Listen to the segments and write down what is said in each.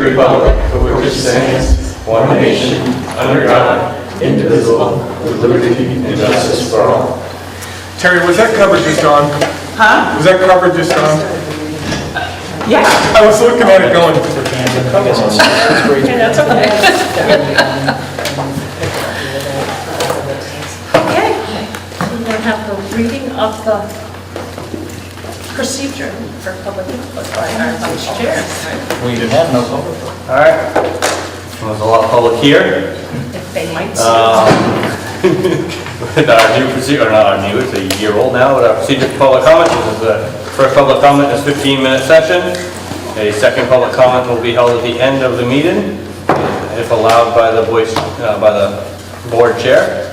republic for which it stands, one nation, under God, indivisible, with liberty and justice for all. Terry, was that cover just on? Huh? Was that cover just on? Yeah. I was looking at it going. Okay, that's okay. Okay, we're going to have the reading of the procedure for public input by our vice chair. We didn't have no public. All right. There's a lot of public here. If they might see. With our new procedure, or not our new, it's a year old now, with our procedure for public comment. This is the first public comment is 15-minute session. A second public comment will be held at the end of the meeting, if allowed by the board chair.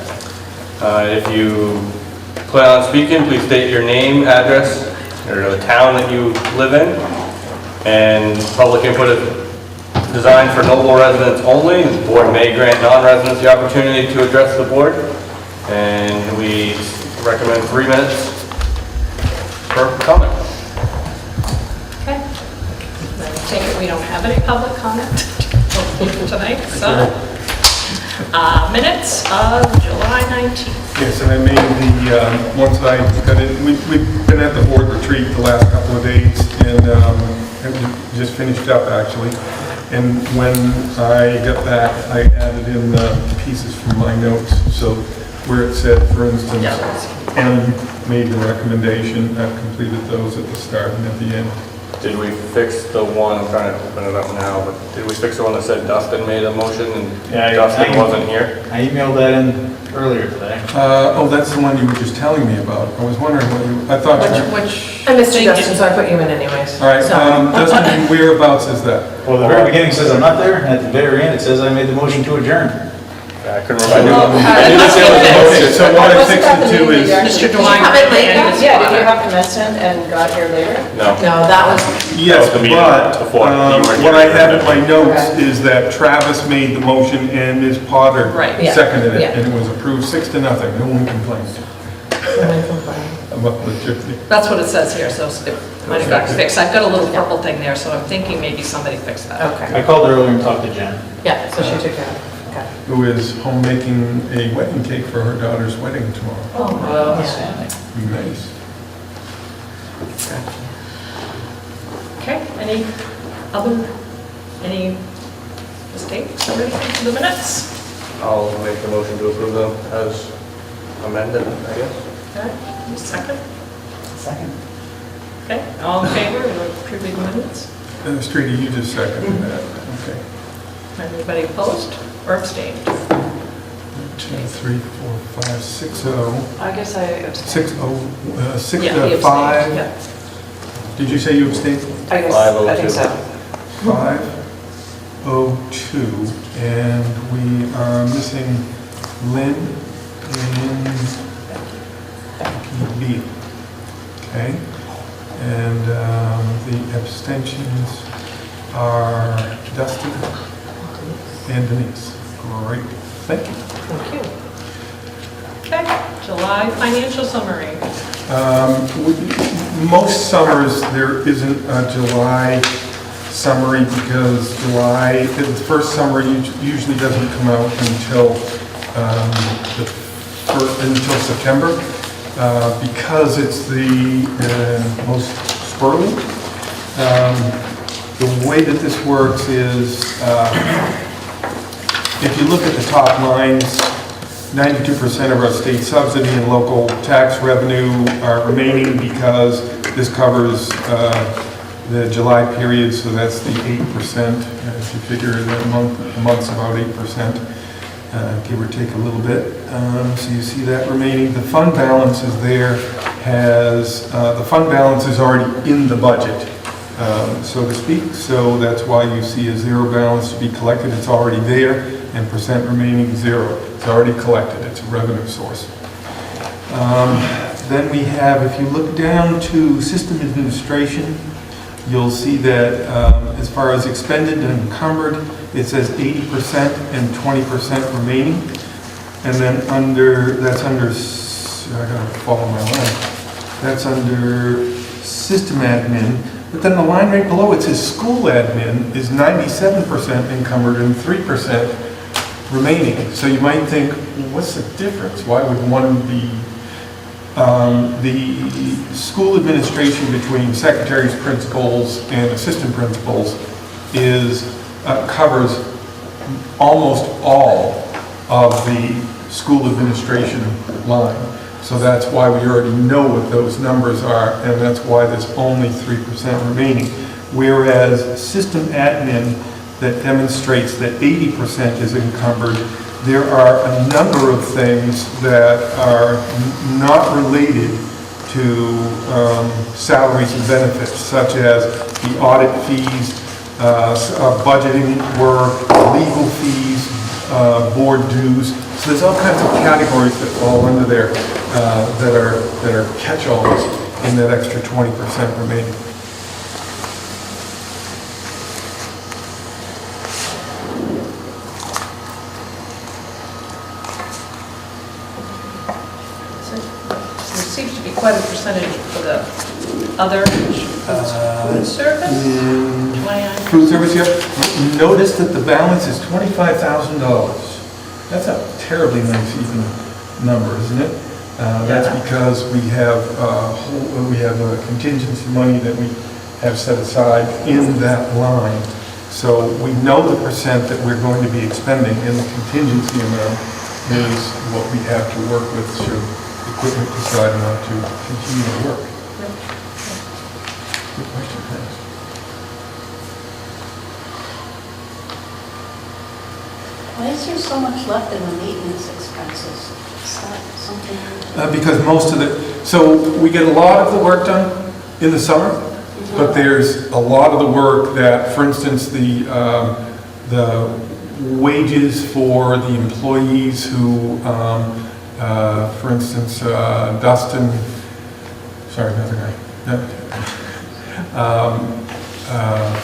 If you plan on speaking, please state your name, address, or the town that you live in. And public input is designed for Noble residents only. The board may grant non-residents the opportunity to address the board. And we recommend 3 minutes per comment. Okay. I take it we don't have any public comment tonight, so. Minutes of July 19th. Yes, and I made the, once I got it, we've been at the board retreat the last couple of days, and we just finished up actually. And when I got back, I added in pieces from my notes. So where it said, for instance, M made the recommendation, I've completed those at the start and at the end. Did we fix the one, I'm trying to open it up now, but did we fix the one that said Dustin made a motion and Dustin wasn't here? I emailed that in earlier today. Oh, that's the one you were just telling me about. I was wondering what you, I thought you... Which I missed you, Dustin, so I put you in anyways. All right, Dustin, whereabouts is that? Well, the very beginning says I'm not there, and at the very end it says I made the motion to adjourn. I couldn't remember. I knew let's that there was a get motion. So what I fixed it to is... Mr. Did you Dwight. come in late? and his Yeah, did you father. have to miss it and got here later? No. No, that was, Yes, That was the meeting but before. You weren't what I here. have in my notes is that Travis made the motion and Ms. Potter Right. Yeah. seconded it, Yeah. and it was approved 6-0. No one complained about the chickadee. That's what it says here, so it might have got fixed. I've got a little purple thing there, so I'm thinking maybe somebody fixed that. okay. I called earlier and talked to Jen. Yeah, so she took care of it. Okay. Who is home making a wedding cake for her daughter's wedding tomorrow. Oh, Well, yeah. Nice. Okay, any mistakes or anything to the minutes? I'll make the motion to approve them as amended, I guess. Okay, second? Second. Okay, all in favor of approving the minutes? Streeter, you just seconded that. Okay. Anybody opposed or abstained? 1, 2, 3, 4, 5, 6, 0. I guess I abstained. 6, 0, 6 Yeah, he to abstained, 5. yeah. Did you say you abstained? I guess, 502. I think so. 502, and we are missing Lynn and Becky. Okay, and the abstentions are Dustin and Denise. Great, thank you. Thank you. Okay, July financial summary. Most summers, there isn't a July summary because the first summary usually doesn't come out until until September because it's the most squirrely. The way that this works is if you look at the top lines, 92% of our state subsidy and local tax revenue are remaining because this covers the July period, so that's the 8%. If you figure that a month's about 8%, give or take a little bit. So you see that remaining. The fund balance is there. The fund balance is already in the budget, so to speak. So that's why you see a zero balance to be collected. It's already there, and percent remaining 0. It's already collected. It's a revenue source. Then we have, if you look down to system administration, you'll see that as far as expended and encumbered, it says 80% and 20% remaining. And then that's under, I gotta follow my line. That's under system admin. But then the line right below, it says school admin is 97% encumbered and 3% remaining. So you might think, well, what's the difference? Why would one be, the school administration between secretaries, principals, and assistant principals covers almost all of the school administration line. So that's why we already know what those numbers are, and that's why there's only 3% remaining. Whereas system admin that demonstrates that 80% is encumbered, there are a number of things that are not related to salaries and benefits, such as the audit fees, budgeting work, legal fees, board dues. So there's all kinds of categories that fall under there that are catch-alls in that extra 20% remaining. So there seems to be quite a percentage for the other food service. 29%. Food service, yep. Notice that the balance is $25,000. That's a terribly nice even number, isn't it? That's because we have a contingency money that we have set aside in that line. So we know the percent that we're going to be expending, and the contingency amount is what we have to work with should equipment decide not to continue to work. Good question, thanks. Why is there so much left in the maintenance expenses? Is that something? Because most of so we get a lot of the work done in the summer, but there's a lot of the work that, for instance, the wages for the employees who, for instance, Dustin, sorry, another guy,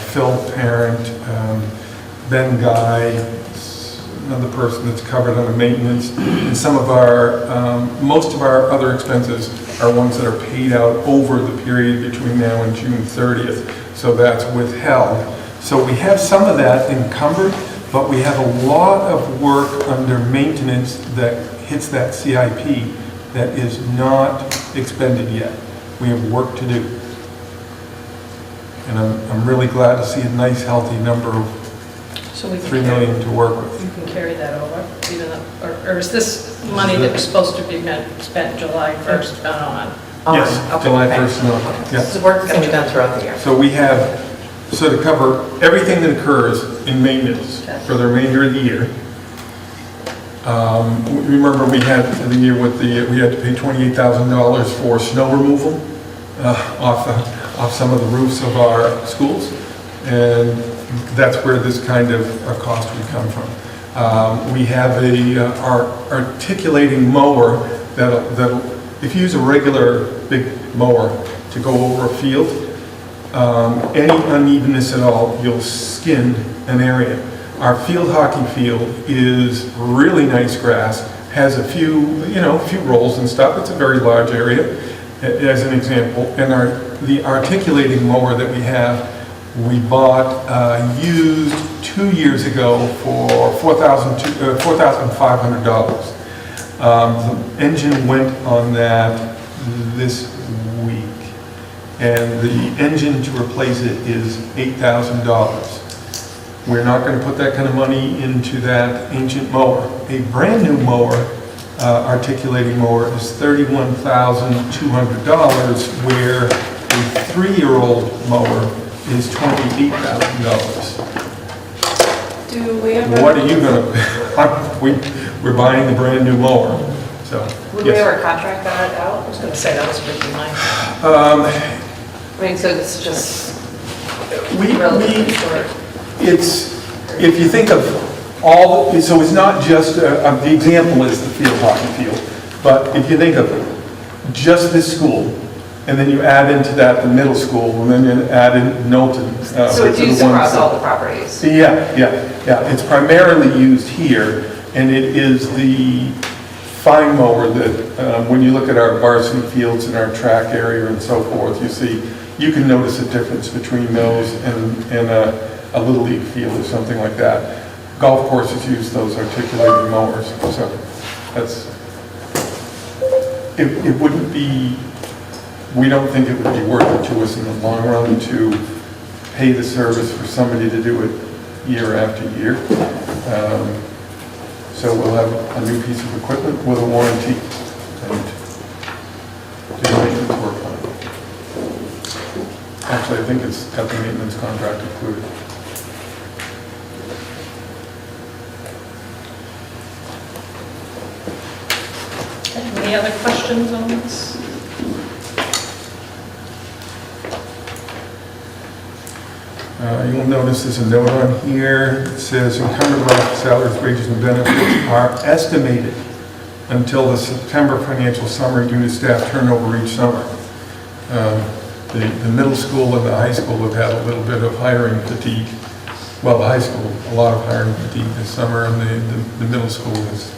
Phil Parent, Ben Guy, another person that's covered under maintenance, and some of our, most of our other expenses are ones that are paid out over the period between now and June 30th, so that's withheld. So we have some of that encumbered, but we have a lot of work under maintenance that hits that CIP that is not expended yet. We have work to do. And I'm really glad to see a nice healthy number of So we can $3 million to work with. You can carry that over, even though, or is this money that was supposed to be spent July 1st on? Yes, Okay, July okay. 1st, no, yeah. This is work that's going to be done throughout the year. So we have, so to cover everything that occurs in maintenance for the remainder of the year. Remember we had the year with we had to pay $28,000 for snow removal off some of the roofs of our schools. And that's where this kind of cost would come from. We have our articulating mower that'll, if you use a regular big mower to go over a field, any unevenness at all, you'll skin an area. Our field hockey field is really nice grass, has a few rolls and stuff. It's a very large area, as an example. And the articulating mower that we have, we bought used 2 years ago for $4,500. The engine went on that this week, and the engine to replace it is $8,000. We're not going to put that kind of money into that ancient mower. A brand new mower, articulating mower, is $31,200, where a 3-year-old mower is $28,000. Do we ever? What are you gonna, we're buying the brand new mower, so. Would we yes. ever contract that out? I was going to say, that was going to be mine. I mean, so it's just We, relatively short. it's, if you think of all, so it's not just, the example is the field hockey field, but if you think of just this school, and then you add into that the middle school, and then you add in Knowlton. So it's used across all the properties? Yeah. It's primarily used here, and it is the fine mower that, when you look at our varsity fields and our track area and so forth, you see you can notice a difference between those and a Little League field or something like that. Golf courses use those articulating mowers, so that's, it wouldn't be, we don't think it would be worth it to us in the long run to pay the service for somebody to do it year after year. So we'll have a new piece of equipment with a warranty and do the maintenance work on it. Actually, I think it's got the maintenance contract included. Any other questions on this? You'll notice there's a note on here that says encumbered salaries, wages, and benefits are estimated until the September financial summer due to staff turnover each summer. The middle school and the high school have had a little bit of hiring fatigue. Well, the high school, a lot of hiring fatigue this summer, and the middle school is,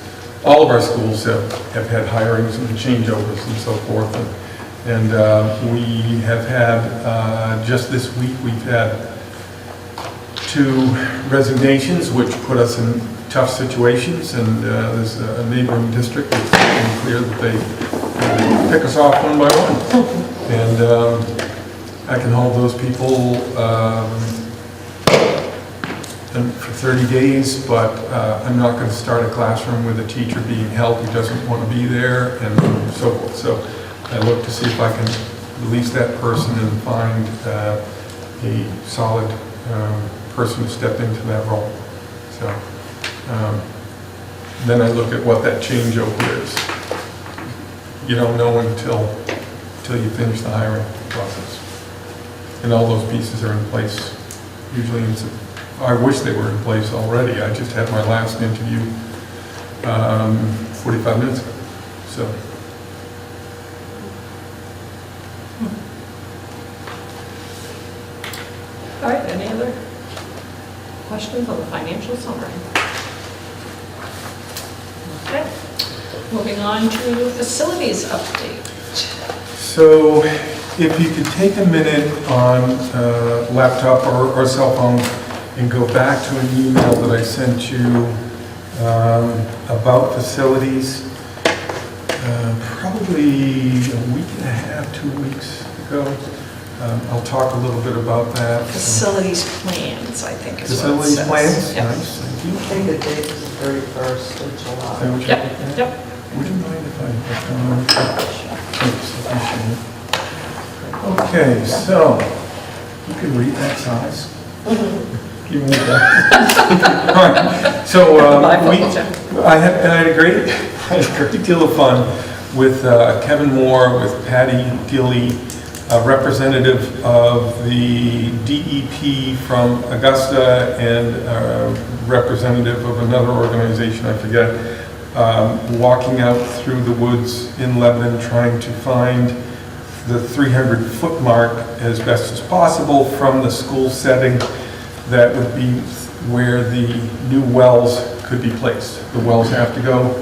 all of our schools have had hirings and changeovers and so forth. And we have had, just this week, we've had 2 resignations, which put us in tough situations, and there's a neighboring district that's making clear that they pick us off one by one. And I can hold those people for 30 days, but I'm not going to start a classroom with a teacher being held who doesn't want to be there, and so forth. So I look to see if I can release that person and find a solid person to step into that role. So then I look at what that changeover is. You don't know until you finish the hiring process. And all those pieces are in place. Usually, I wish they were in place already. I just had my last interview 45 minutes ago. So. All right, any other questions on the financial summary? Okay, moving on to facilities update. So if you could take a minute on laptop or cell phone and go back to an email that I sent you about facilities probably a week and a half, 2 weeks ago. I'll talk a little bit about that. Facilities plans, I think is what it Facilities says. plans? Yep. Nice, thank you. I think the date is the 31st of July. Would you Yep, like that? yep. Would you mind if I thanks, appreciate it. Okay, so you can read that size. You can read that. All right. So I had a great deal of fun with Kevin Moore, with Patty Gilly, a representative of the DEP from Augusta, and a representative of another organization, I forget, walking out through the woods in Lebanon trying to find the 300-foot mark as best as possible from the school setting that would be where the new wells could be placed. The wells have to go.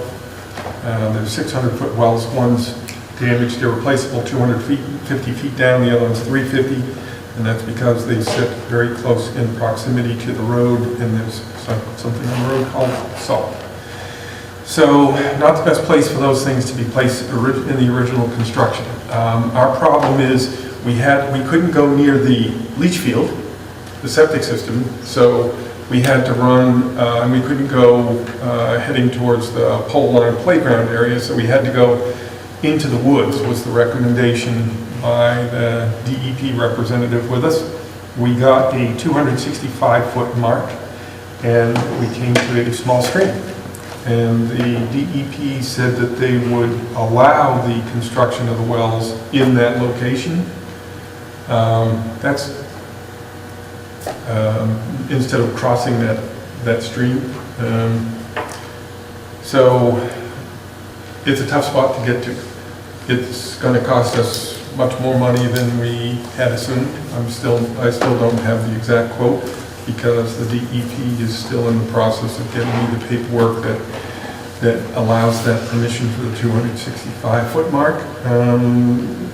There's 600-foot wells. One's damaged, irreplaceable, 250 feet down. The other one's 350, and that's because they sit very close in proximity to the road, and there's something on the road called salt. So not the best place for those things to be placed in the original construction. Our problem is we couldn't go near the leach field, the septic system, so we had to run, and we couldn't go heading towards the pole line playground area, so we had to go into the woods, was the recommendation by the DEP representative with us. We got a 265-foot mark, and we came to a small stream. And the DEP said that they would allow the construction of the wells in that location. That's instead of crossing that stream. So it's a tough spot to get to. It's going to cost us much more money than we had assumed. I still don't have the exact quote because the DEP is still in the process of getting me the paperwork that allows that permission for the 265-foot mark.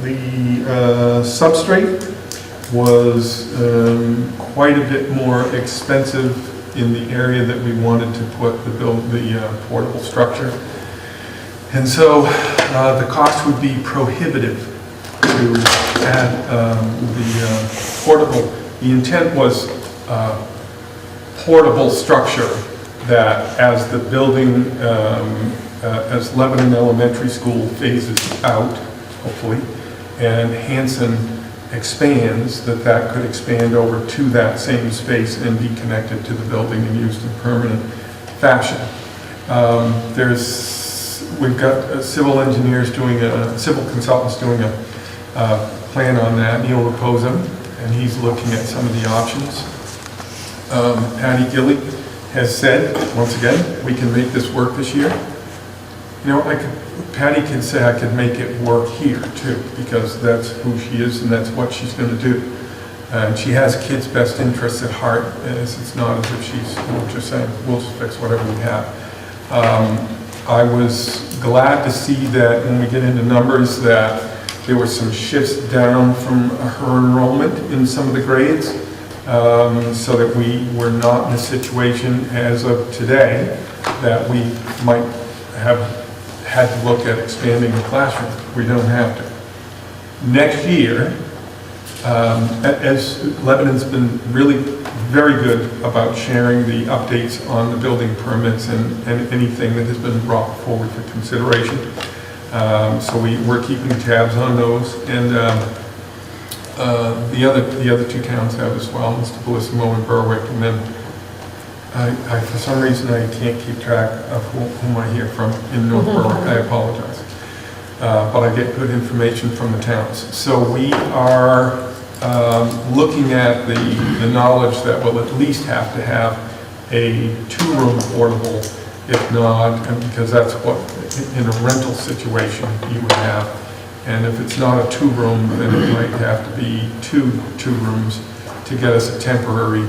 The substrate was quite a bit more expensive in the area that we wanted to put the portable structure. And so the cost would be prohibitive to add the portable. The intent was portable structure that as the building, as Lebanon Elementary School phases out, hopefully, and Hanson expands, that could expand over to that same space and be connected to the building and used in permanent fashion. We've got civil consultants doing a plan on that, Neil Raposa, and he's looking at some of the options. Patty Gilly has said, once again, we can make this work this year. You know, Patty can say I could make it work here too, because that's who she is and that's what she's going to do. And she has kids' best interests at heart. It's not as if she's just saying, we'll just fix whatever we have. I was glad to see that when we get into numbers that there were some shifts down from her enrollment in some of the grades, so that we were not in a situation as of today that we might have had to look at expanding the classroom. We don't have to. Next year, as Lebanon's been really very good about sharing the updates on the building permits and anything that has been brought forward for consideration. So we're keeping tabs on those, and the other two towns have as well, Mr. Bellissimo and Berwick, and then I for some reason I can't keep track of whom I hear from in North Berwick. I apologize, but I get good information from the towns. So we are looking at the knowledge that we'll at least have to have a two-room portable, if not, and because that's what in a rental situation you would have. And if it's not a two-room, then it might have to be two rooms to get us a temporary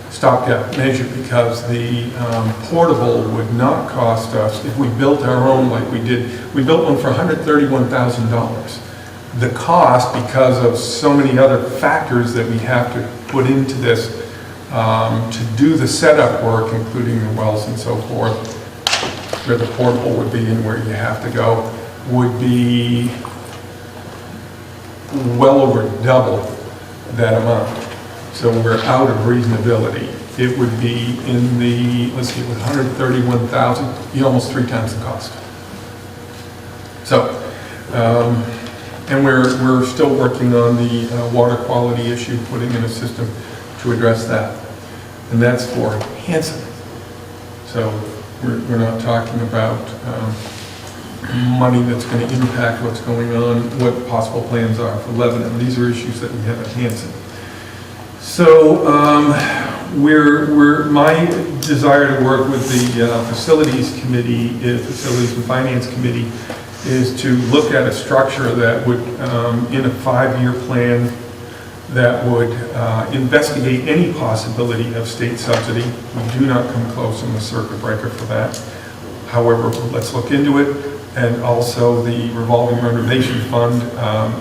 stopgap measure, because the portable would not cost us, if we built our own like we did, we built one for $131,000. The cost, because of so many other factors that we have to put into this to do the setup work, including the wells and so forth, where the portable would be and where you have to go, would be well over double that amount. So we're out of reasonability. It would be in the, let's see, with 131,000, almost 3 times the cost. So, and we're still working on the water quality issue, putting in a system to address that. And that's for Hanson. So we're not talking about money that's going to impact what's going on, what possible plans are for Lebanon. These are issues that we have at Hanson. So my desire to work with the facilities committee, facilities and finance committee, is to look at a structure that would, in a 5-year plan, that would investigate any possibility of state subsidy. We do not come close on the circuit breaker for that. However, let's look into it. And also the revolving renovation fund,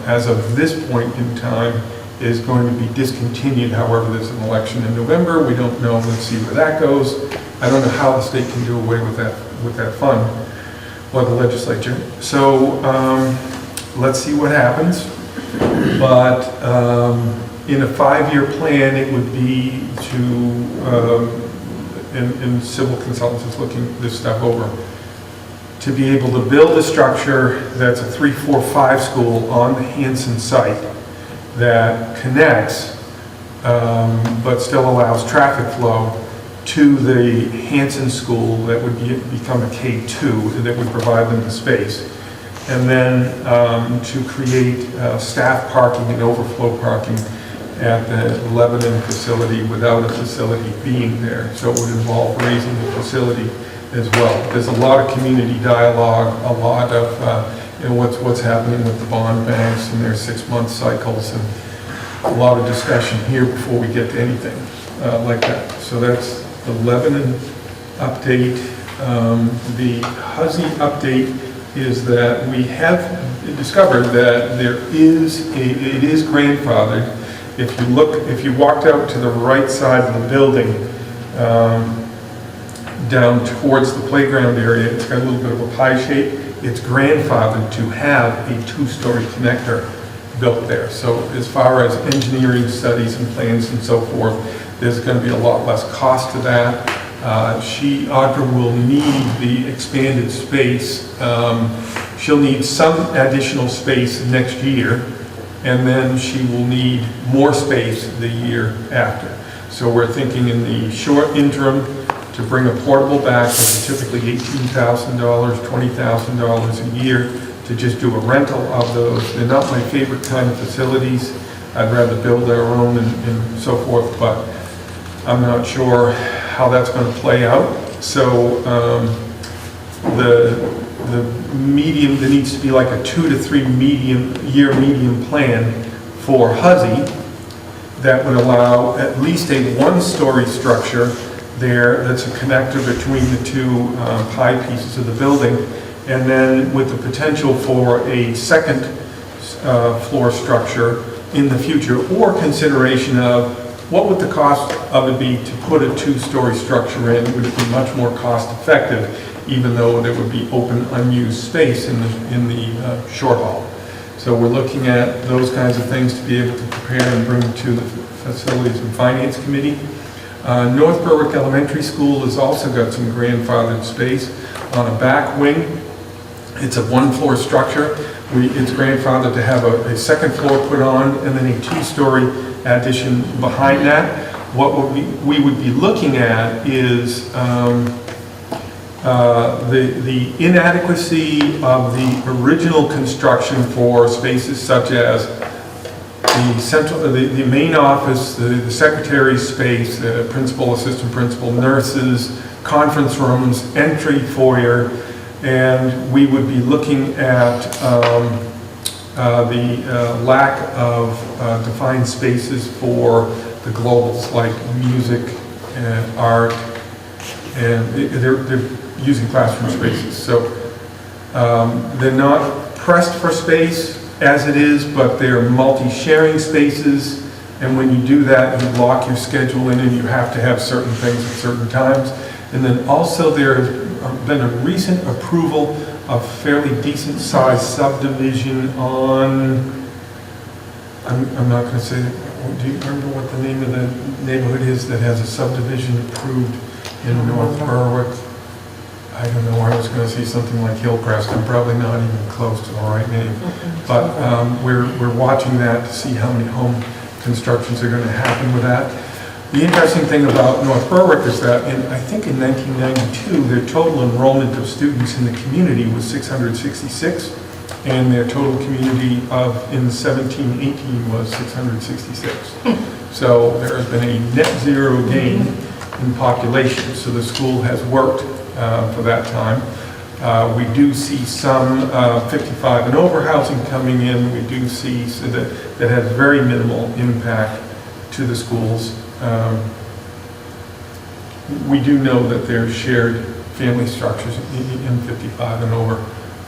as of this point in time, is going to be discontinued. However, there's an election in November. We don't know. Let's see where that goes. I don't know how the state can do away with that fund, or the legislature. So let's see what happens. But in a 5-year plan, it would be to, and civil consultants is looking this stuff over, to be able to build a structure that's a 3, 4, 5 school on the Hanson site that connects, but still allows traffic flow to the Hanson school that would become a K2 that would provide them the space. And then to create staff parking and overflow parking at the Lebanon facility without a facility being there. So it would involve raising the facility as well. There's a lot of community dialogue, a lot of what's happening with the bond banks and their 6-month cycles, and a lot of discussion here before we get to anything like that. So that's the Lebanon update. The Huzzy update is that we have discovered that it is grandfathered if you walked out to the right side of the building, down towards the playground area, it's got a little bit of a pie shape. It's grandfathered to have a 2-story connector built there. So as far as engineering studies and plans and so forth, there's going to be a lot less cost to that. Audra will need the expanded space. She'll need some additional space next year, and then she will need more space the year after. So we're thinking in the short interim to bring a portable back, which is typically $18,000, $20,000 a year, to just do a rental of those. They're not my favorite kind of facilities. I'd rather build our own and so forth, but I'm not sure how that's going to play out. So the medium, there needs to be like a 2 to 3 year medium plan for Huzzy that would allow at least a 1-story structure there that's a connector between the 2 pie pieces of the building, and then with the potential for a second floor structure in the future, or consideration of what would the cost of it be to put a 2-story structure in. Would it be much more cost effective, even though there would be open unused space in the short haul. So we're looking at those kinds of things to be able to prepare and bring to the Facilities and Finance Committee. North Berwick Elementary School has also got some grandfathered space on a back wing. It's a 1-floor structure. It's grandfathered to have a second floor put on and then a 2-story addition behind that. What we would be looking at is the inadequacy of the original construction for spaces such as the main office, the secretary's space, the principal, assistant principal, nurses, conference rooms, entry foyer, and we would be looking at the lack of defined spaces for the globals like music and art, and they're using classroom spaces. So they're not pressed for space as it is, but they're multi-sharing spaces, and when you do that, you block your schedule in and you have to have certain things at certain times. And then also there has been a recent approval of fairly decent sized subdivision on, I'm not going to say, do you remember what the name of the neighborhood is that has a subdivision approved in North Berwick? I don't know, I was going to say something like Hillcrest. I'm probably not even close to the right name. But we're watching that to see how many home constructions are going to happen with that. The interesting thing about North Berwick is that I think in 1992, their total enrollment of students in the community was 666, and their total community in 17-18 was 666. So there has been a net zero gain in population. So the school has worked for that time. We do see some 55 and over housing coming in. We do see that has very minimal impact to the schools. We do know that there's shared family structures in 55 and over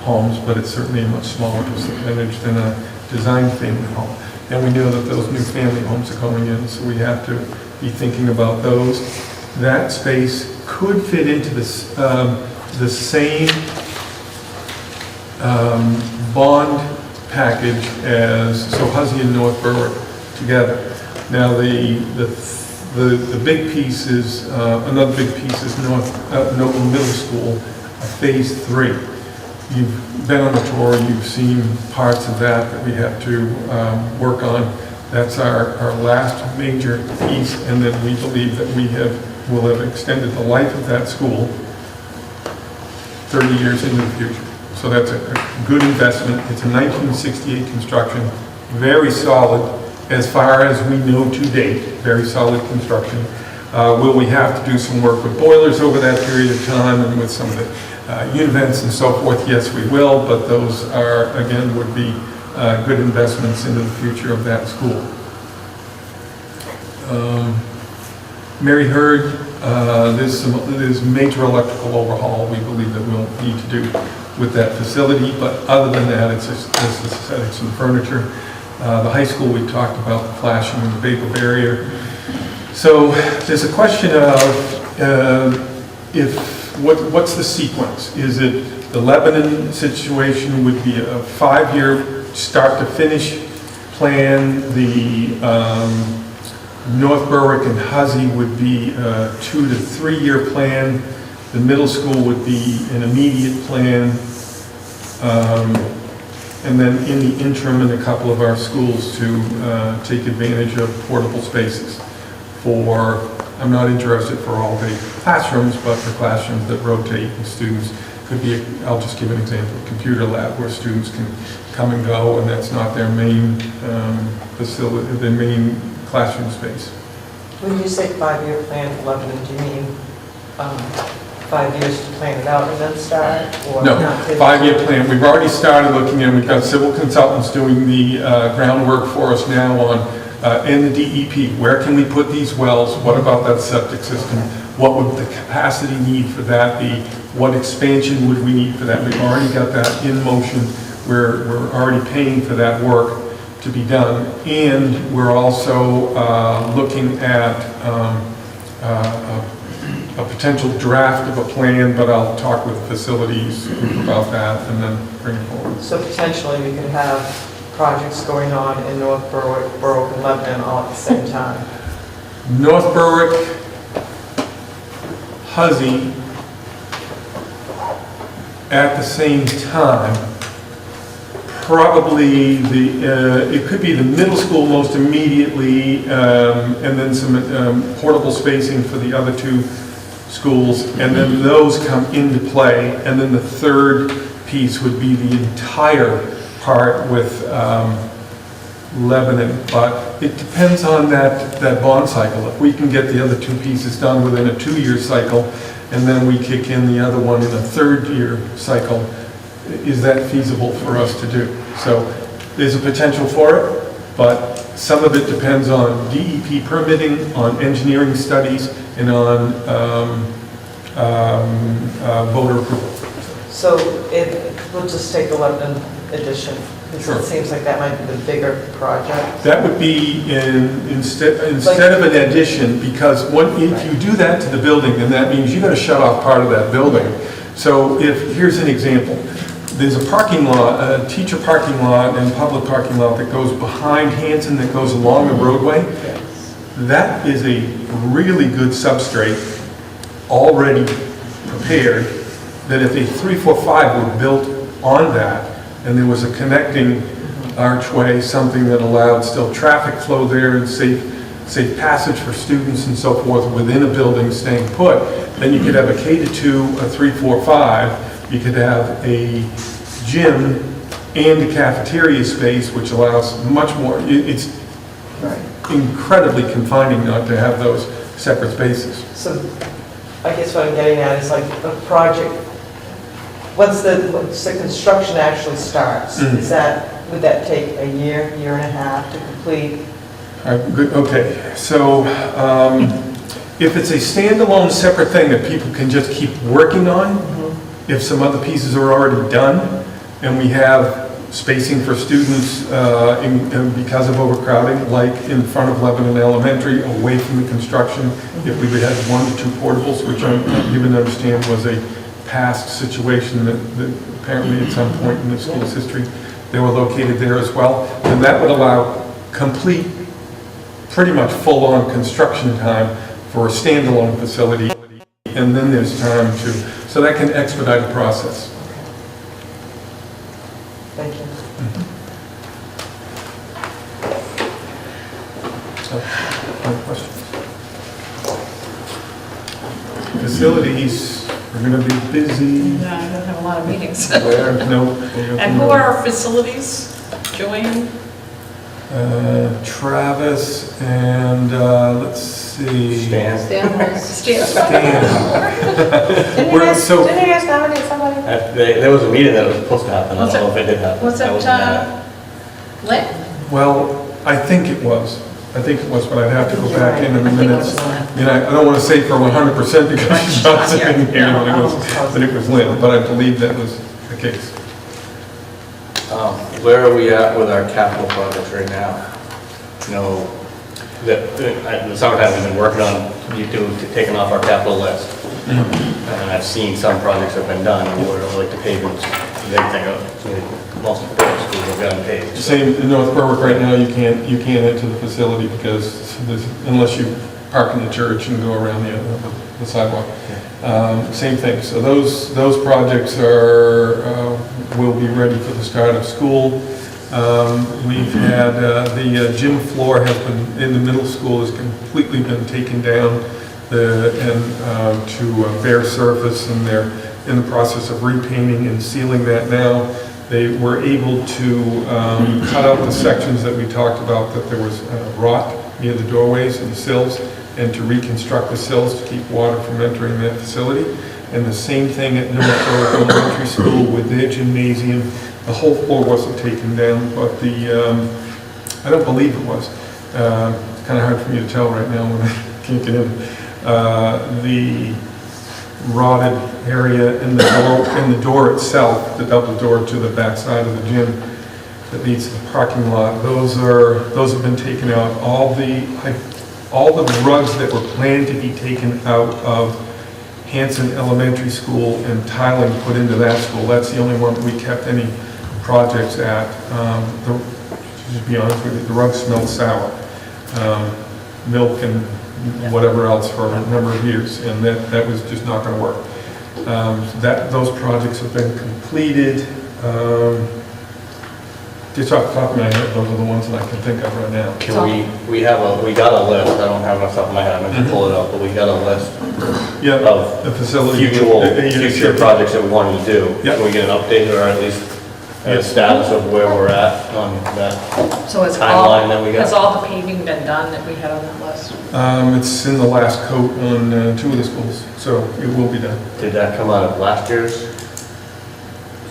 homes, but it's certainly a much smaller percentage than a designed family home. And we know that those new family homes are coming in, so we have to be thinking about those. That space could fit into this, the same bond package as Huzzy and North Berwick together. Now the big piece is, another big piece is Noble Middle School, phase 3. You've been on the tour, you've seen parts of that we have to work on. That's our last major piece, and then we believe that will have extended the life of that school 30 years into the future. So that's a good investment. It's a 1968 construction, very solid as far as we know to date, very solid construction. Will we have to do some work with boilers over that period of time and with some of the univents and so forth? Yes, we will, but those are, again, would be good investments into the future of that school. Mary Hurd, there's major electrical overhaul we believe that we'll need to do with that facility, but other than that, it's just aesthetics and furniture. The high school, we talked about the flashing and the vapor barrier. So there's a question of what's the sequence? Is it the Lebanon situation would be a 5-year start to finish plan? The North Berwick and Huzzy would be a 2 to 3 year plan. The middle school would be an immediate plan. And then in the interim, in a couple of our schools to take advantage of portable spaces for, I'm not interested for all day classrooms, but for classrooms that rotate and students could be, I'll just give an example, a computer lab where students can come and go and that's not their main facility, their main classroom space. When you say 5-year plan for Lebanon, do you mean 5 years to plan it out and then start? Or No, 5-year plan. We've already started looking and we've got civil consultants doing the groundwork for us now on, and the DEP. Where can we put these wells? What about that septic system? What would the capacity need for that be? What expansion would we need for that? We've already got that in motion. We're already paying for that work to be done. And we're also looking at a potential draft of a plan, but I'll talk with facilities about that and then bring it forward. So potentially we could have projects going on in North Berwick, and Lebanon all at the same time. North Berwick, Huzzy, at the same time. Probably it could be the middle school most immediately, and then some portable spacing for the other 2 schools, and then those come into play. And then the third piece would be the entire part with Lebanon. But it depends on that bond cycle. If we can get the other 2 pieces done within a 2-year cycle, and then we kick in the other one in a 3rd-year cycle, is that feasible for us to do? So there's a potential for it, but some of it depends on DEP permitting, on engineering studies, and on voter approval. So we'll just take the Lebanon edition, because Sure. it seems like that might be the bigger project. That would be instead of an addition, because if you do that to the building, then that means you're going to shut off part of that building. So here's an example. There's a parking lot, a teacher parking lot and public parking lot that goes behind Hanson, that goes along the roadway. That is a really good substrate, already prepared, that if a 345 were built on that, and there was a connecting archway, something that allowed still traffic flow there and safe passage for students and so forth within a building staying put, then you could have a K-2, a 345, you could have a gym and a cafeteria space, which allows much more. It's incredibly confining not to have those separate spaces. So I guess what I'm getting at is like a project, once the construction actually starts, would that take a year, year and a half to complete? All right, good, okay. So if it's a standalone separate thing that people can just keep working on, if some other pieces are already done, and we have spacing for students because of overcrowding, like in front of Lebanon Elementary, away from the construction, if we would have 1 to 2 portables, which I'm given to understand was a past situation that apparently at some point in the school's history, they were located there as well, then that would allow complete, pretty much full-on construction time for a standalone facility, and then there's time so that can expedite the process. Thank you. So, other questions? Facilities are going to be busy. No, I don't have a lot of meetings. No. And who are our facilities? Joanne? Travis and let's see. Stan. Didn't you guys nominate somebody? There was a meeting that was supposed to happen. I don't know if it did happen. What's I wasn't at that, Lit? Well, I think it was, but I'd have to go back in the I think it minutes. was Lynn. I don't want to say for 100% because she's not sitting here, but it was Lynn, but I believe that was the case. Is where are we at with our capital projects right now? You know, in the summertime, we've been working on, taking off our capital list. And I've seen some projects have been done, or like the pavements, the big thing, most of the schools have gotten paved. Same in North Berwick right now, you can't enter the facility because unless you park in the church and go around the sidewalk. Same thing, so those projects will be ready for the start of school. We've had, the gym floor has been, in the middle school, has completely been taken down to a bare surface, and they're in the process of repainting and sealing that now. They were able to cut out the sections that we talked about, that there was rot near the doorways and the sills, and to reconstruct the sills to keep water from entering that facility. And the same thing at North Berwick Elementary School with their gymnasium. The whole floor wasn't taken down, but I don't believe it was. It's kind of hard for me to tell right now when I can't get in. The rotted area in the door itself, the double door to the back side of the gym that leads to the parking lot, those have been taken out. All the rugs that were planned to be taken out of Hanson Elementary School and tiling put into that school, that's the only one that we kept any projects at. To be honest with you, the rugs smelled sour. Milk and whatever else for a number of years, and that was just not going to work. Those projects have been completed. Just off the top of my head, those are the ones that I can think of right now. We got a list, I don't have it off the top of my head, I'm going to pull it up, but we got a list of the facility, future projects that we wanted to do. Yep. Can we get an update, or at least a status of where we're at on that So timeline that we got? has all the paving been done that we had on that list? It's in the last coat on 2 of the schools, so it will be done. Did that come out of last year's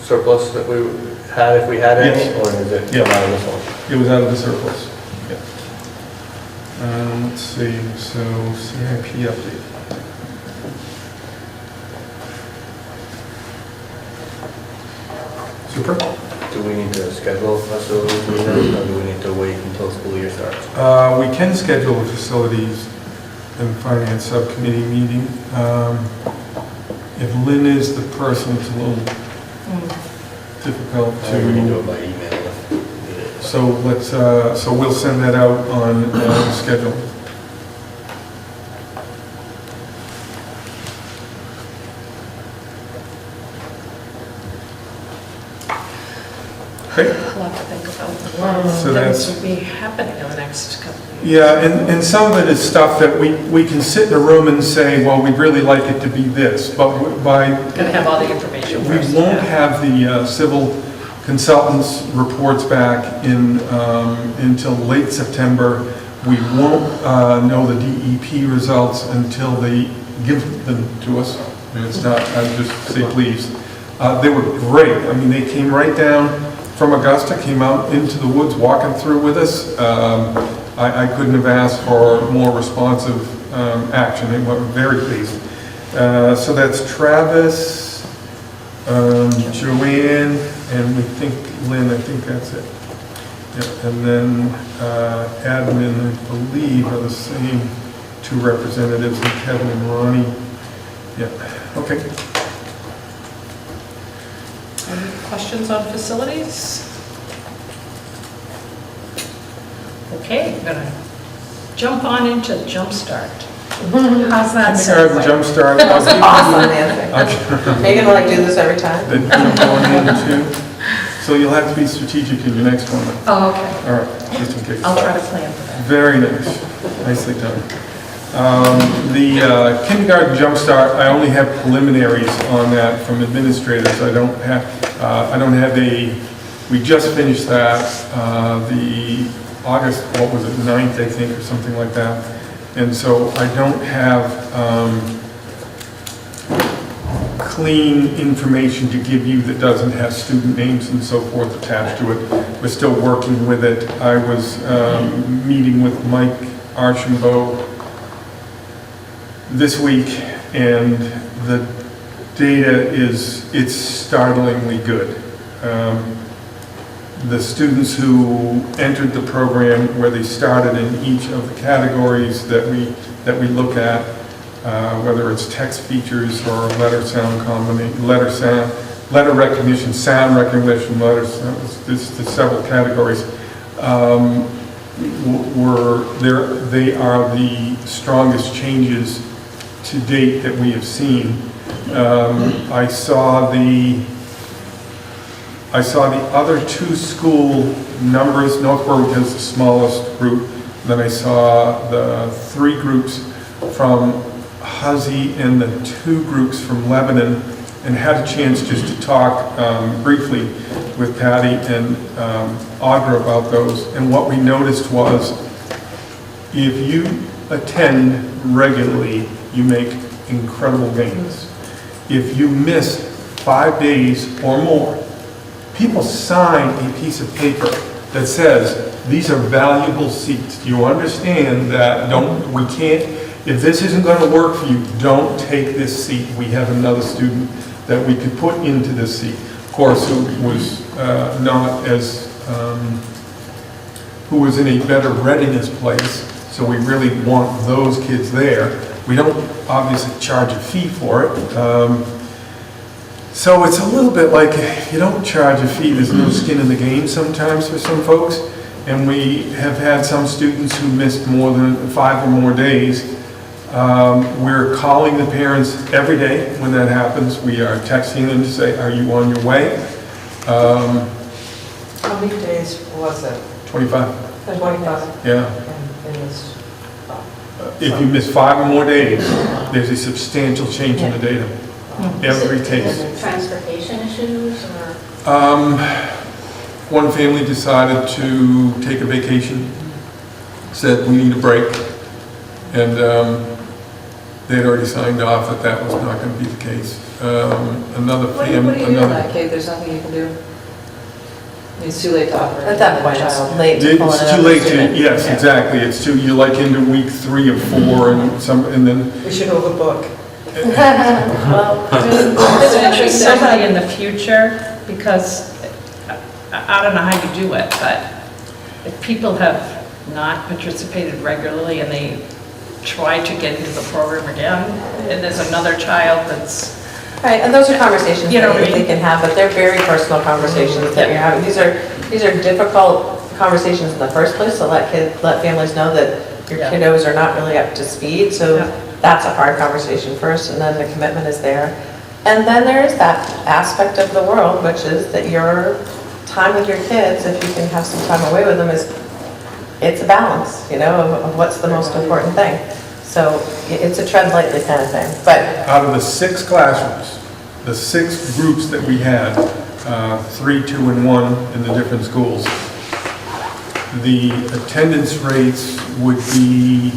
surplus that we had, if we had any, Yes. or is it come out of this one? It was out of the surplus. Yeah. Let's see, so CIP update. Super. Do we need to schedule a facilities meeting, or do we need to wait until school year starts? We can schedule a facilities and finance subcommittee meeting. If Lynn is the person, it's a little difficult We can do to. it by email if needed. So we'll send that out on schedule. Okay. I'll have to think about So what that's- things will be happening in the next couple of years. Yeah, and some of it is stuff that we can sit in a room and say, well, we'd really like it to be this, but by, Gonna have all the information we first. won't yeah. have the civil consultants' reports back until late September. We won't know the DEP results until they give them to us. It's not, I just say please. They were great. I mean, they came right down from Augusta, came out into the woods, walking through with us. I couldn't have asked for more responsive action. They were very pleased. So that's Travis, Joanne, and we think Lynn, I think that's it. Yeah, and then admin, I believe, are the same 2 representatives, and Kevin and Ronnie. Yeah, okay. Any questions on facilities? Okay, I'm gonna jump on into Jumpstart. How's that Kindergarten sound? Jumpstart. That's awesome, Nancy. Are you gonna like do this every time? So you'll have to be strategic in your next one. Oh, okay. All right, just in case. I'll try to plan for that. Very nice, nicely done. The kindergarten Jumpstart, I only have preliminaries on that from administrators. I don't have we just finished that, the August, what was it, 9th, I think, or something like that. And so I don't have clean information to give you that doesn't have student names and so forth attached to it. We're still working with it. I was meeting with Mike Archambault this week, and the data it's startlingly good. the students who entered the program, where they started in each of the categories that we look at, whether it's text features or letter recognition, sound recognition, there's several categories, they are the strongest changes to date that we have seen. I saw the other two school numbers. Northborough has the smallest group. Then I saw the 3 groups from Huzzy and the 2 groups from Lebanon, and had a chance just to talk briefly with Patty and Audra about those. And what we noticed was, if you attend regularly, you make incredible gains. If you miss 5 days or more, people sign a piece of paper that says, these are valuable seats. You understand that if this isn't going to work for you, don't take this seat. We have another student that we could put into this seat. Of course, who was in a better readiness place, so we really want those kids there. We don't obviously charge a fee for it. So it's a little bit like, if you don't charge a fee, there's no skin in the game sometimes for some folks. And we have had some students who missed more than 5 or more days. We're calling the parents every day when that happens. We are texting them to say, are you on your way? How many days was it? 25. 25. Yeah. And this, If you miss 5 or more days, there's a substantial change in the data. Every case. Transportation issues or? One family decided to take a vacation, said we need a break, and they had already signed off that that was not going to be the case. Another What do family, you do in that case? There's nothing you can do? It's too late to offer. at that point, it's late to pull in It's too another late to, student. yes, exactly. It's too, you're like into week 3 or 4, and then We should overbook. Well, Especially somebody in the future, because I don't know how you do it, but if people have not participated regularly and they try to get into the program again, and there's another child that's, Right, and those are conversations You know what I that they mean? can have, but they're very personal conversations that you're having. These are difficult conversations in the first place, to let families know that your Yeah. kiddos are not really up to speed, so Yeah. that's a hard conversation first, and then the commitment is there. And then there is that aspect of the world, which is that your time with your kids, if you can have some time away with them, it's a balance, of what's the most important thing. So it's a tread lightly kind of thing, but out of the 6 classrooms, the 6 groups that we had, 3, 2, and 1 in the different schools, the attendance rates would be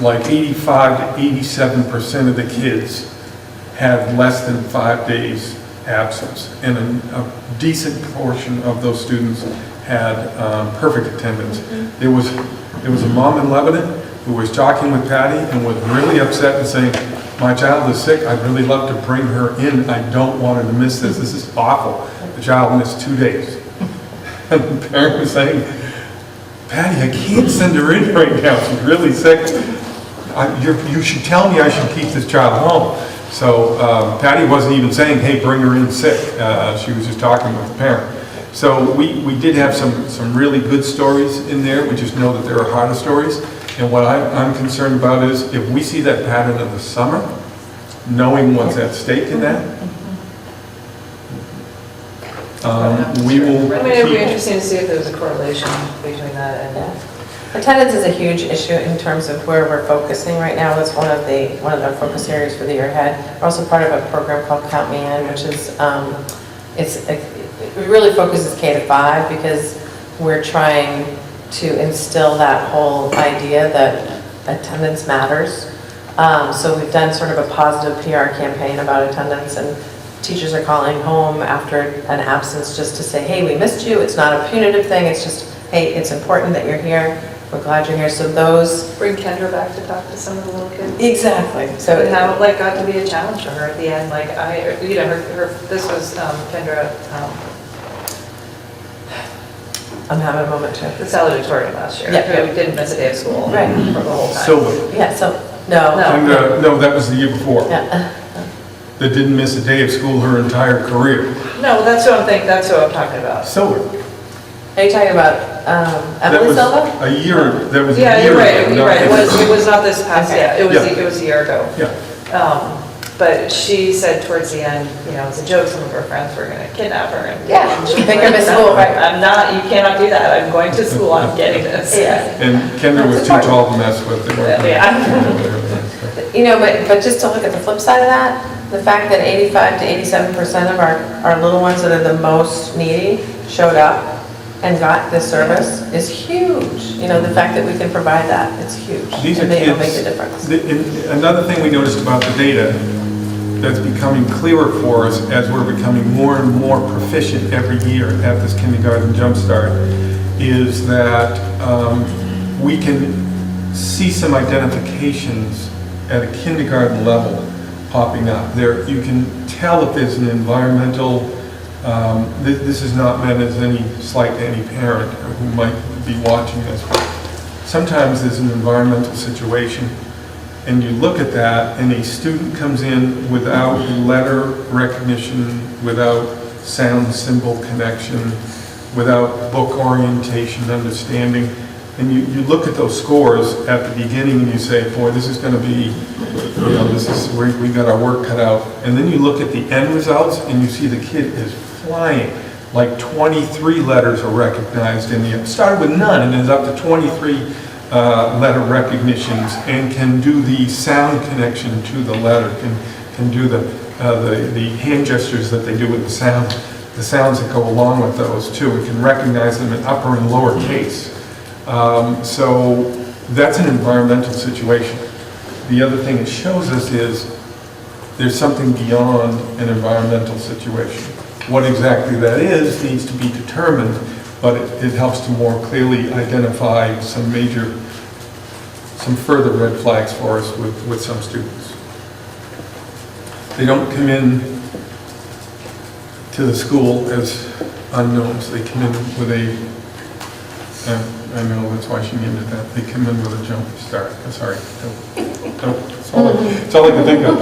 like 85 to 87% of the kids had less than 5 days absence, and a decent portion of those students had perfect attendance. There was a mom in Lebanon who was talking with Patty and was really upset and saying, my child is sick, I'd really love to bring her in, I don't want her to miss this, this is awful. The child missed 2 days. And the parent was saying, Patty, I can't send her in right now, she's really sick. You should tell me I should keep this child home. So Patty wasn't even saying, hey, bring her in sick. She was just talking with the parent. So we did have some really good stories in there. We just know that there are harder stories. And what I'm concerned about is, if we see that pattern in the summer, knowing what's at stake in that, we will I mean, it'd be keep. interesting to see if there's a correlation between that and. Attendance is a huge issue in terms of where we're focusing right now. That's one of the focus areas for the year ahead. We're also part of a program called Count Me In, which is, it really focuses K to 5, because we're trying to instill that whole idea that attendance matters. So we've done sort of a positive PR campaign about attendance, and teachers are calling home after an absence just to say, hey, we missed you. It's not a punitive thing. It's just, hey, it's important that you're here. We're glad you're here. So those... Bring Kendra back to talk to some of the little kids. Exactly. So it got to be a challenge for her at the end. This was Kendra, I'm having a moment too. The valedictorian last year. Yeah. We didn't miss a day of school for Right. the whole time. Silver. Yeah, so, no. No. And, no, that was the year before. Yeah. That didn't miss a day of school her entire career. No, that's what I'm thinking, that's what I'm talking about. Silver. Are you talking about That Emily was Silva? a year, that was a year. Yeah, you're right, ago, you're right. not- It was not this past, Okay. yeah, Yeah. it was a year ago. Yeah. But she said towards the end, you know, as a joke, some of her friends were gonna kidnap her and. Yeah, and she was take her like, to "No, school, right." I'm not, you cannot do that, I'm going to school, I'm getting this. Yeah. And Kendra was too tall to mess with. They weren't gonna- Yeah. You know, but just to look at the flip side of that, the fact that 85 to 87% of our little ones that are the most needy showed up and got this service is huge. You know, the fact that we can provide that, it's huge. These are And it'll make kids. a difference. Another thing we noticed about the data that's becoming clearer for us as we're becoming more and more proficient every year at this kindergarten Jumpstart is that we can see some identifications at a kindergarten level popping up. There, you can tell if there's an environmental, this is not meant as any slight to any parent who might be watching this. Sometimes there's an environmental situation, and you look at that, and a student comes in without letter recognition, without sound symbol connection, without book orientation, understanding, and you look at those scores at the beginning and you say, boy, this is going to be, you know, this is, we got our work cut out. And then you look at the end results and you see the kid is flying. Like 23 letters are recognized in the, started with none and is up to 23 letter recognitions and can do the sound connection to the letter, can do the hand gestures that they do with the sounds that go along with those too. It can recognize them in upper and lower case. So that's an environmental situation. The other thing it shows us is there's something beyond an environmental situation. What exactly that is needs to be determined, but it helps to more clearly identify some further red flags for us with some students. They don't come in to the school as unknowns. They come in with I know, that's why she named it that. They come in with a jump start. Sorry. That's all I can think of.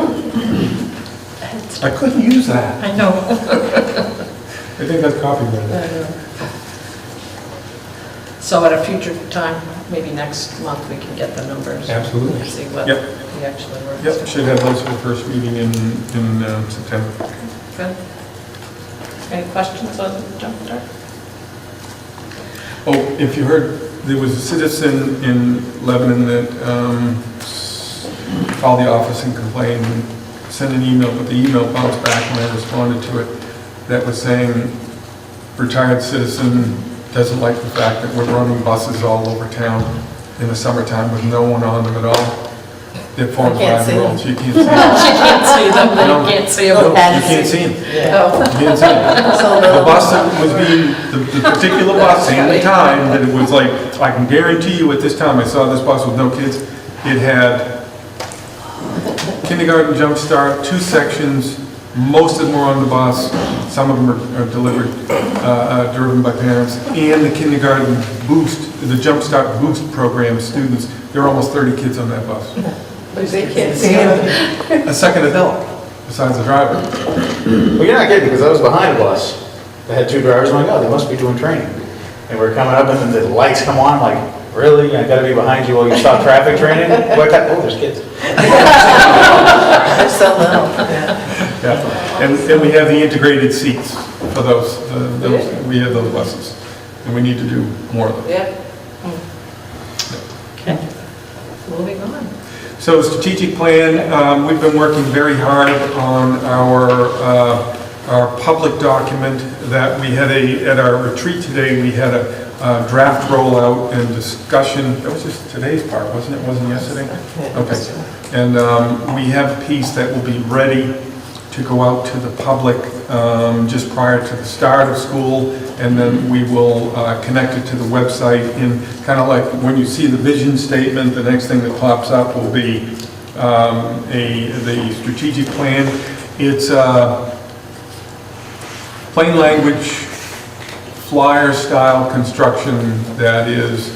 I couldn't use that. I know. I think that's copyrighted. So at a future time, maybe next month, we can get the numbers. Absolutely. See what Yep. we actually were. Yep, should have those for the first meeting in September. Good. Any questions on the Jumpstart? Oh, if you heard, there was a citizen in Lebanon that called the office and complained and sent an email, but the email bounced back when I responded to it, that was saying, retired citizen doesn't like the fact that we're running buses all over town in the summertime with no one on them at all. They're 4 and I can't see 5-year-olds, you can't see them. She can't see them, No. you can't see No, them. you can't see them. Oh. You can't see them. The bus that was being, the particular bus, and the time, that it was like, I can guarantee you at this time, I saw this bus with no kids, it had kindergarten Jumpstart, 2 sections, most of them were on the bus, some of them are driven by parents, and the kindergarten boost, the Jumpstart boost program students, there were almost 30 kids on that bus. They can't see them. A second adult, besides the driver. Well, you're not kidding, because I was behind a bus that had 2 drivers. I'm like, oh, they must be doing training. And we're coming up, and then the lights come on. I'm like, really? I got to be behind you while you stop traffic training? Oh, there's kids. They're so little, yeah. Yeah, and we have the integrated seats for those, we have those buses, and we need to do more of them. Yep. Okay. Moving on. So strategic plan, we've been working very hard on our public document that we had at our retreat today, we had a draft rollout and discussion. That was just today's part, wasn't it? Wasn't yesterday? Okay. And we have a piece that will be ready to go out to the public just prior to the start of school, and then we will connect it to the website. In kind of like when you see the vision statement, the next thing that pops up will be the strategic plan. It's plain language, flyer-style construction that is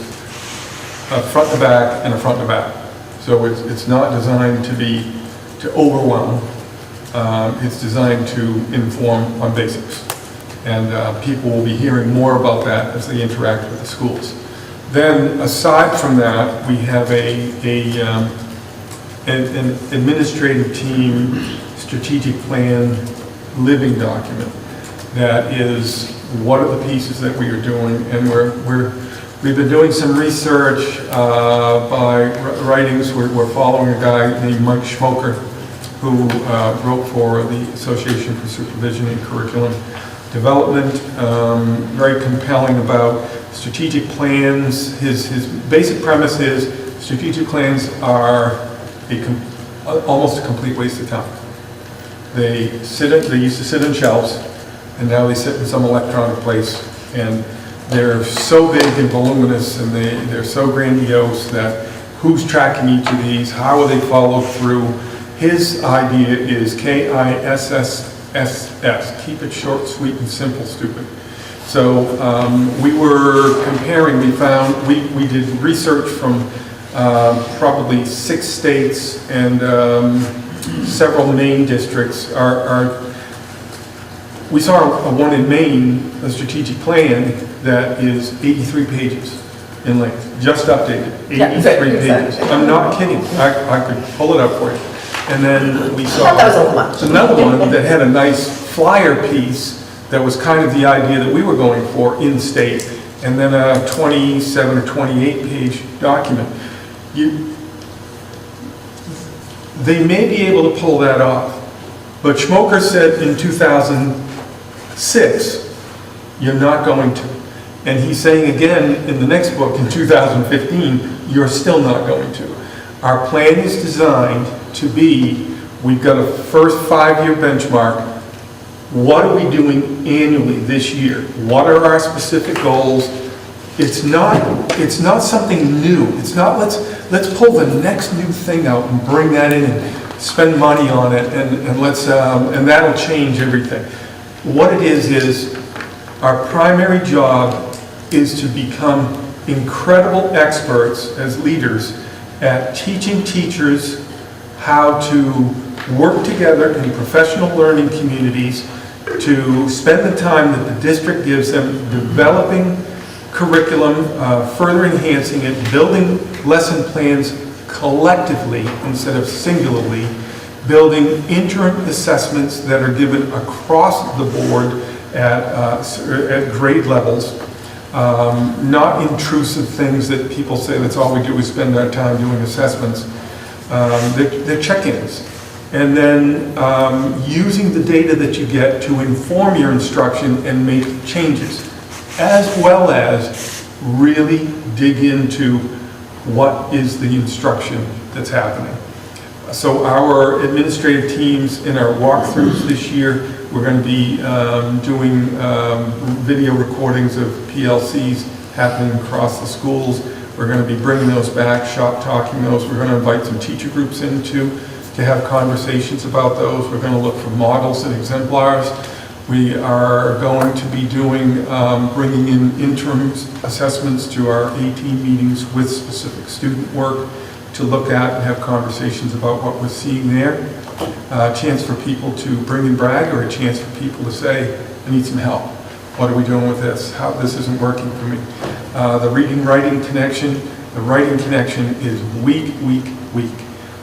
a front to back and a front to back. So it's not designed to overwhelm. It's designed to inform on basics. And people will be hearing more about that as they interact with the schools. Then, aside from that, we have an administrative team strategic plan living document that is what are the pieces that we are doing, and we've been doing some research by writings. We're following a guy named Mike Schmoker, who wrote for the Association for Supervision and Curriculum Development, very compelling about strategic plans. His basic premise is strategic plans are almost a complete waste of time. They used to sit on shelves, and now they sit in some electronic place, and they're so big and voluminous, and they're so grandiose that who's tracking each of these, how are they followed through? His idea is KISSSS, keep it short, sweet, and simple, stupid. So we were comparing, we did research from probably 6 states and several Maine districts. We saw one in Maine, a strategic plan that is 83 pages in length, just updated, 83 pages. I'm not kidding, I could pull it up for you. And then we saw another one that had a nice flyer piece that was kind of the idea that we were going for in state, and then a 27 or 28 page document. They may be able to pull that off, but Schmoker said in 2006, you're not going to. And he's saying again in the next book in 2015, you're still not going to. Our plan is designed to be, we've got a first 5-year benchmark. What are we doing annually this year? What are our specific goals? It's not something new. It's not let's pull the next new thing out and bring that in and spend money on it and that'll change everything. What it is our primary job is to become incredible experts as leaders at teaching teachers how to work together in professional learning communities, to spend the time that the district gives them developing curriculum, further enhancing it, building lesson plans collectively instead of singularly, building interim assessments that are given across the board at grade levels, not intrusive things that people say that's all we do is spend our time doing assessments. They're check-ins. And then using the data that you get to inform your instruction and make changes, as well as really dig into what is the instruction that's happening. So our administrative teams in our walkthroughs this year, we're going to be doing video recordings of PLCs happening across the schools. We're going to be bringing those back, shop talking those. We're going to invite some teacher groups in to have conversations about those. We're going to look for models and exemplars. We are going to be doing, bringing in interim assessments to our 18 meetings with specific student work to look at and have conversations about what we're seeing there. A chance for people to bring and brag, or a chance for people to say, I need some help. What are we doing with this? How this isn't working for me. The reading-writing connection. The writing connection is weak.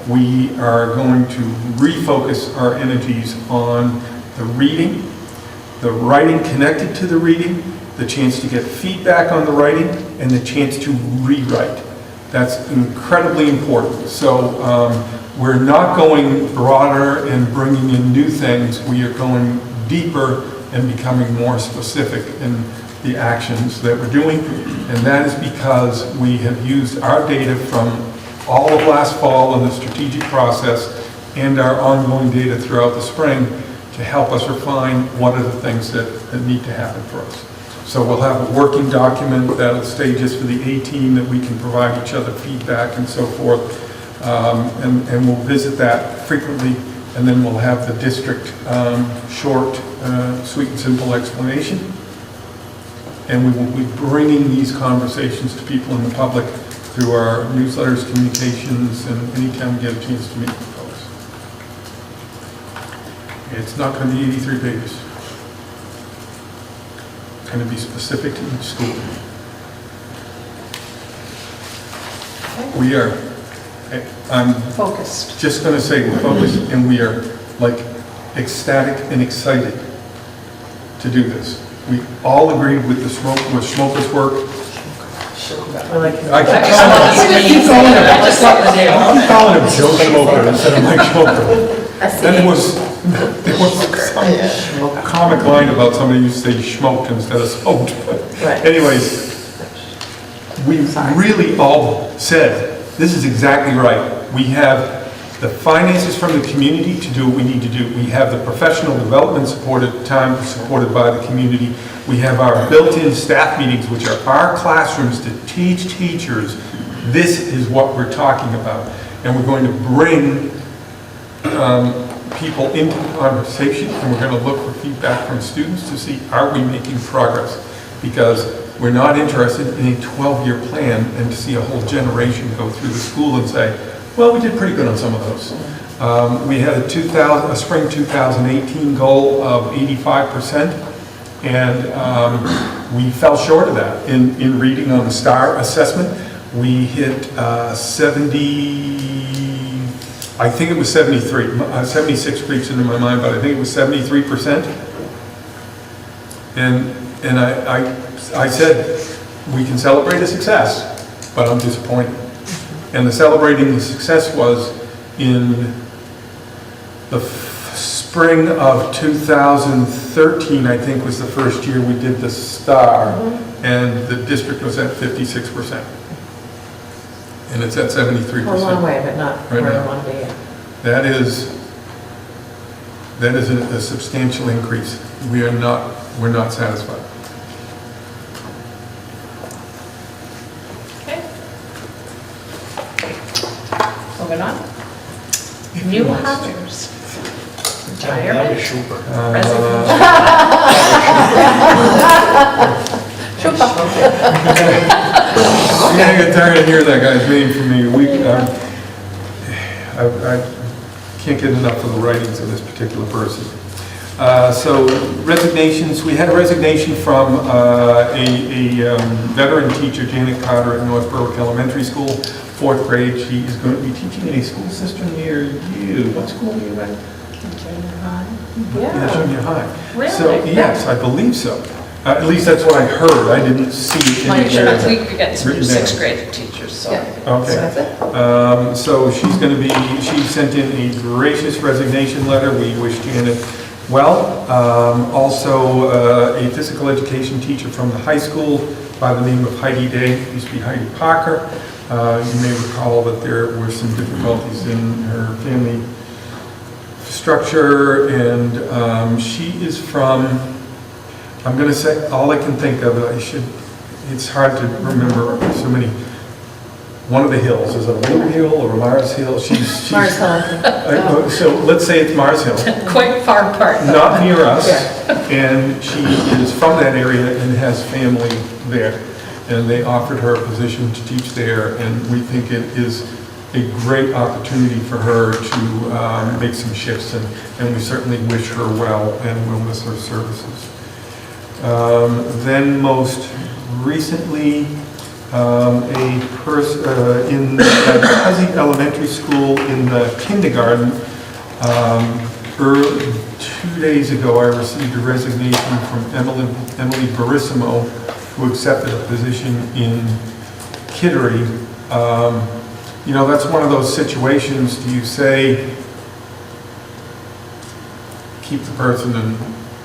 We are going to refocus our energies on the reading, the writing connected to the reading, the chance to get feedback on the writing, and the chance to rewrite. That's incredibly important. So we're not going broader and bringing in new things. We are going deeper and becoming more specific in the actions that we're doing. And that is because we have used our data from all of last fall in the strategic process and our ongoing data throughout the spring to help us refine what are the things that need to happen for us. So we'll have a working document that'll stay just for the A team that we can provide each other feedback and so forth. And we'll visit that frequently, and then we'll have the district short, sweet and simple explanation. And we will be bringing these conversations to people in the public through our newsletters, communications, and anytime we get a chance to meet with folks. It's not going to be 83 pages. It's going to be specific to each school. We are, I'm Focused. just going to say we're focused, and we are like ecstatic and excited to do this. We all agreed with the smokers work. We're like, I keep calling him Joe Smoker instead of Mike Smoker. Then there was some comic line about somebody who used to say smoked instead of smoked. Right. Anyways, we really all said, this is exactly right. We have the finances from the community to do what we need to do. We have the professional development supported by the community. We have our built-in staff meetings, which are our classrooms to teach teachers. This is what we're talking about. And we're going to bring people into the conversation, and we're going to look for feedback from students to see, are we making progress? Because we're not interested in a 12-year plan and to see a whole generation go through the school and say, well, we did pretty good on some of those. We had a spring 2018 goal of 85%, and we fell short of that. In reading on the STAR assessment, we hit 70, I think it was 73, 76 creeps into my mind, but I think it was 73%. And I said, we can celebrate a success, but I'm disappointed. And the celebrating the success was in the spring of 2013, I think was the first year we did the STAR, and the district was at 56%. And it's at 73%. a long way, but not Right where now. I want to be yet. That is a substantial increase. We're not satisfied. Okay. Moving on. New hires. Retirement. I'm gonna get tired of hearing that guy's name from me. I can't get enough of the writings of this particular person. So resignations, we had a resignation from a veteran teacher, Janet Carter at North Berwick Elementary School, 4th grade. She is going to be teaching in a school system near you. What school are you at? Junior high. Yeah, junior high. Really? So, yes, I believe so. At least that's what I heard. I didn't see it anywhere. I think we got some new written down. 6th grade teachers, so. Okay. So she's going to be, she sent in a gracious resignation letter. We wish Janet well. Also, a physical education teacher from the high school by the name of Heidi Day, used to be Heidi Parker. You may recall that there were some difficulties in her family structure, and she is from, I'm going to say, all I can think of, it's hard to remember so many. One of the hills, is it a Little Hill or a Mars Hill? She's Mars Hill, I think. So let's say it's Mars Hill. Quite far apart. Not near us, and she is from that area and has family there. And they offered her a position to teach there, and we think it is a great opportunity for her to make some shifts, and we certainly wish her well and we'll miss her services. Then most recently, a person in Huzzy Elementary School in the kindergarten, 2 days ago I received a resignation from Emily Barissimo, who accepted a position in Kittery. You know, that's one of those situations, do you say, keep the person in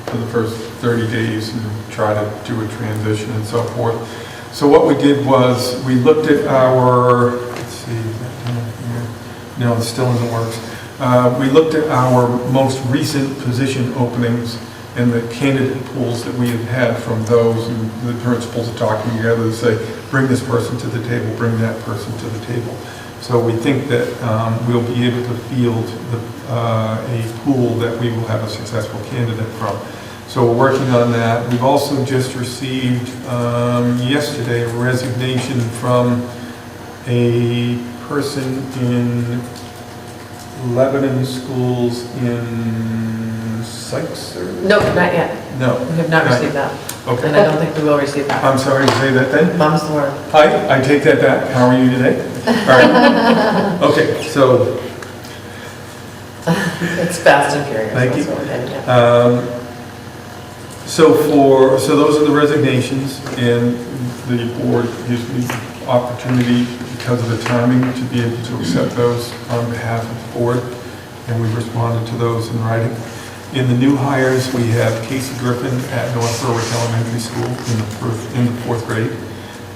for the first 30 days and try to do a transition and so forth. So what we did was, we looked at our, let's see, is that down here? No, it's still in the works. We looked at our most recent position openings and the candidate pools that we have had from those, and the principals are talking together to say, bring this person to the table, bring that person to the table. So we think that we'll be able to field a pool that we will have a successful candidate from. So we're working on that. We've also just received yesterday a resignation from a person in Lebanon schools in Sykes or? No, not yet. No. We have not Not received that. Okay. And I don't think we will receive that. I'm sorry to say that then. Mum's the word. I take that back. How are you today? All right. Okay, so It's fast and furious. Thank you. That's what we're getting at. So those are the resignations, and the board gives me the opportunity, because of the timing, to be able to accept those on behalf of the board, and we responded to those in writing. In the new hires, we have Casey Griffin at North Berwick Elementary School in the fourth grade.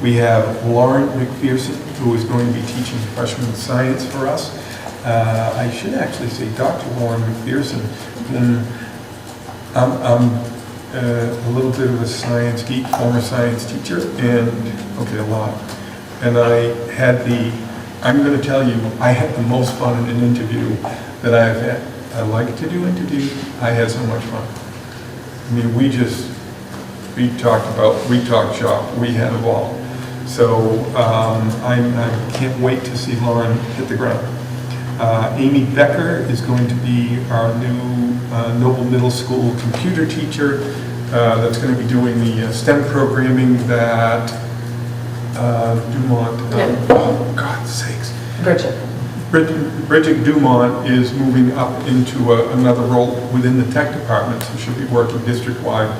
We have Lauren McPherson, who is going to be teaching freshman science for us. I should actually say Dr. Lauren McPherson. I'm a little bit of a science geek, former science teacher, and, okay, a lot. And I'm going to tell you, I had the most fun in an interview that I've had. I like to do interviews. I had so much fun. I mean, we talked shop. We had a ball. So I can't wait to see Lauren hit the ground. Amy Becker is going to be our new Noble Middle School computer teacher that's going to be doing the STEM programming that Dumont, oh God's sakes. Bridget Dumont is moving up into another role within the tech department, so she'll be working district-wide,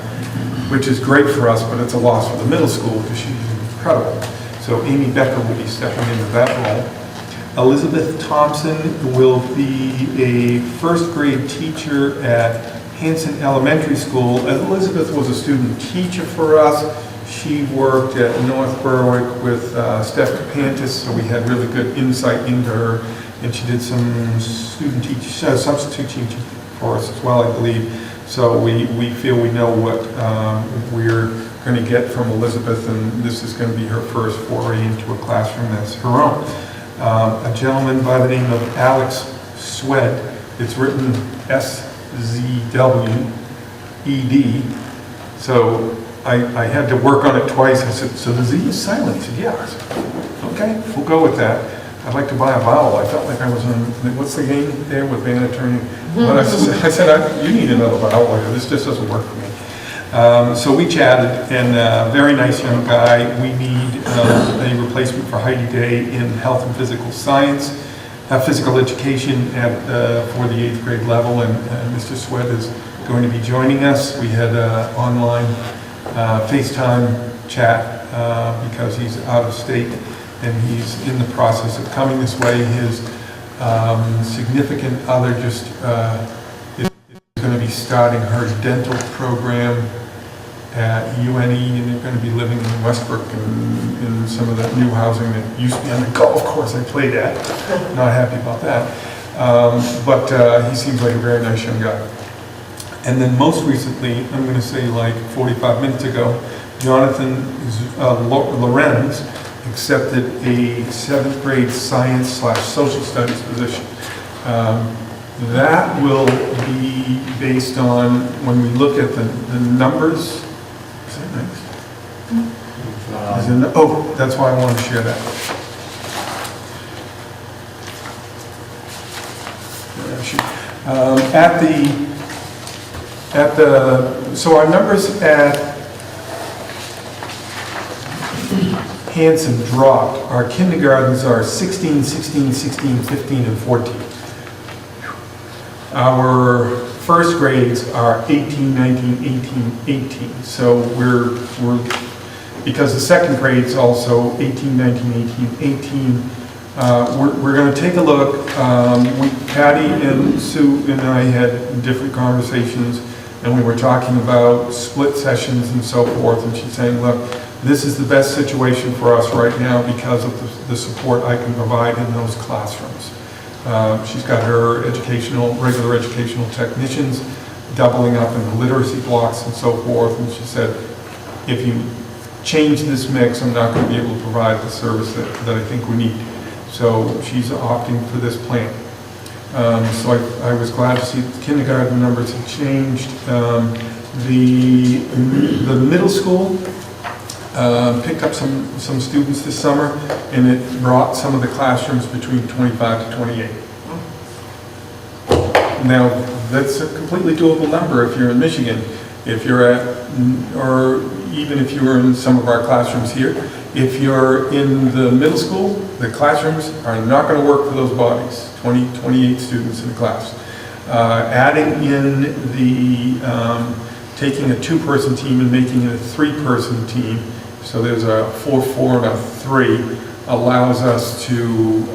which is great for us, but it's a loss for the middle school because she's incredible. So Amy Becker will be stepping into that role. Elizabeth Thompson will be a first grade teacher at Hanson Elementary School. Elizabeth was a student teacher for us. She worked at North Berwick with Steph Kapantis, so we had really good insight into her. And she did some substitute teaching for us as well, I believe. So we feel we know what we're going to get from Elizabeth, and this is going to be her first foray into a classroom that's her own. A gentleman by the name of Alex Swed, it's written S-Z-W-E-D, so I had to work on it twice. I said, so the Z is silent? He said, yeah. I said, okay, we'll go with that. I'd like to buy a vowel. I felt like I was on, what's the game there with Vanna turning? But I said, you need another vowel here. This just doesn't work for me. So we chatted, and very nice young guy. We need a replacement for Heidi Day in health and physical science, physical education for the 8th grade level, and Mr. Swed is going to be joining us. We had online FaceTime chat because he's out of state, and he's in the process of coming this way. His significant other just is going to be starting her dental program at UNE, and they're going to be living in Westbrook and in some of the new housing that used to be on the golf course I played at. Not happy about that. But he seems like a very nice young guy. And then most recently, I'm going to say like 45 minutes ago, Jonathan Lorenz accepted a 7th grade science/social studies position. That will be based on, when we look at the numbers. Is that nice? Oh, that's why I wanted to share that. So our numbers at Hanson dropped. Our kindergartens are 16, 16, 16, 15, and 14. Our first grades are 18, 19, 18, 18. So we're because the second grade's also 18, 19, 18, 18. We're going to take a look. Patty and Sue and I had different conversations, and we were talking about split sessions and so forth, and she's saying, look, this is the best situation for us right now because of the support I can provide in those classrooms. She's got her regular educational technicians doubling up in the literacy blocks and so forth, and she said, if you change this mix, I'm not going to be able to provide the service that I think we need. So she's opting for this plan. So I was glad to see the kindergarten numbers have changed. The middle school picked up some students this summer, and it brought some of the classrooms between 25 to 28. Now, that's a completely doable number if you're in Michigan. If you're at, or even if you were in some of our classrooms here, if you're in the middle school, the classrooms are not going to work for those bodies, 28 students in the class. Adding in the, taking a 2-person team and making it a 3-person team, so there's a 4-4 and a 3, allows us to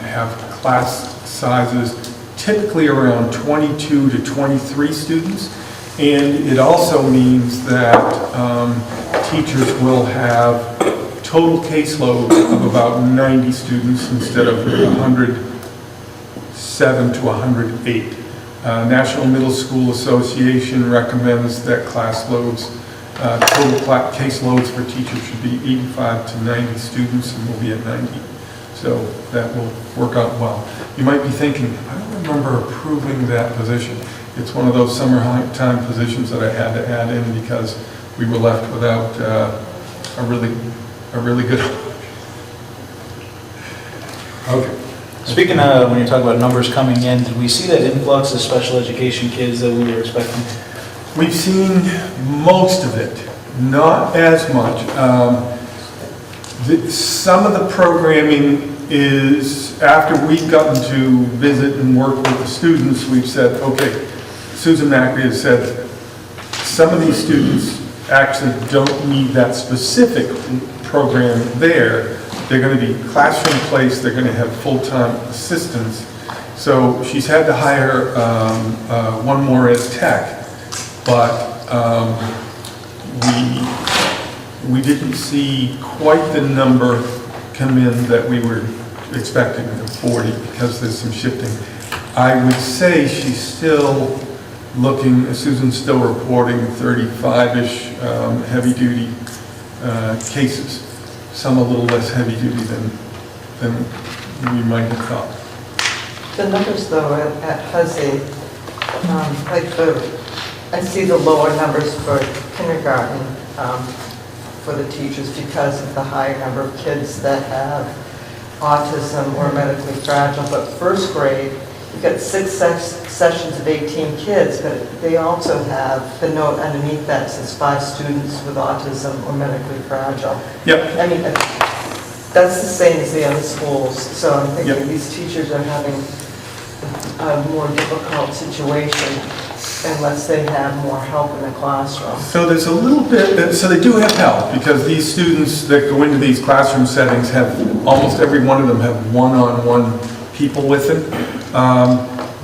have class sizes typically around 22 to 23 students. And it also means that teachers will have total caseload of about 90 students instead of 107 to 108. National Middle School Association recommends that class loads, total case loads for teachers should be 85 to 90 students, and we'll be at 90. So that will work out well. You might be thinking, I don't remember approving that position. It's one of those summertime positions that I had to add in because we were left without a really good. Okay. Speaking of, when you talk about numbers coming in, did we see that influx of special education kids that we were expecting? We've seen most of it, not as much. Some of the programming is, after we've gotten to visit and work with the students, we've said, okay, Susan Macri has said, some of these students actually don't need that specific program there. They're going to be classroom placed, they're going to have full-time assistants. So she's had to hire one more as tech, but we didn't see quite the number come in that we were expecting, 40, because there's some shifting. I would say she's still looking, Susan's still reporting 35-ish heavy-duty cases. Some a little less heavy-duty than we might have thought. The numbers though at Huzzy, I see the lower numbers for kindergarten for the teachers because of the higher number of kids that have autism or medically fragile. But first grade, you've got 6 sessions of 18 kids, but they also have the note underneath that says 5 students with autism or medically fragile. Yep. I mean, that's the same as the other schools. So I'm thinking Yep. these teachers are having a more difficult situation unless they have more help in the classroom. So there's a little bit, so they do have help, because these students that go into these classroom settings have, almost every one of them have one-on-one people with them.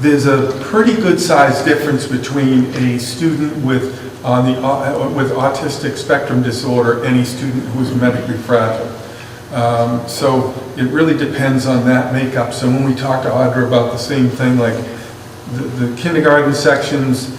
There's a pretty good size difference between a student with autistic spectrum disorder and a student who is medically fragile. So it really depends on that makeup. So when we talked to Audra about the same thing, like the kindergarten sections,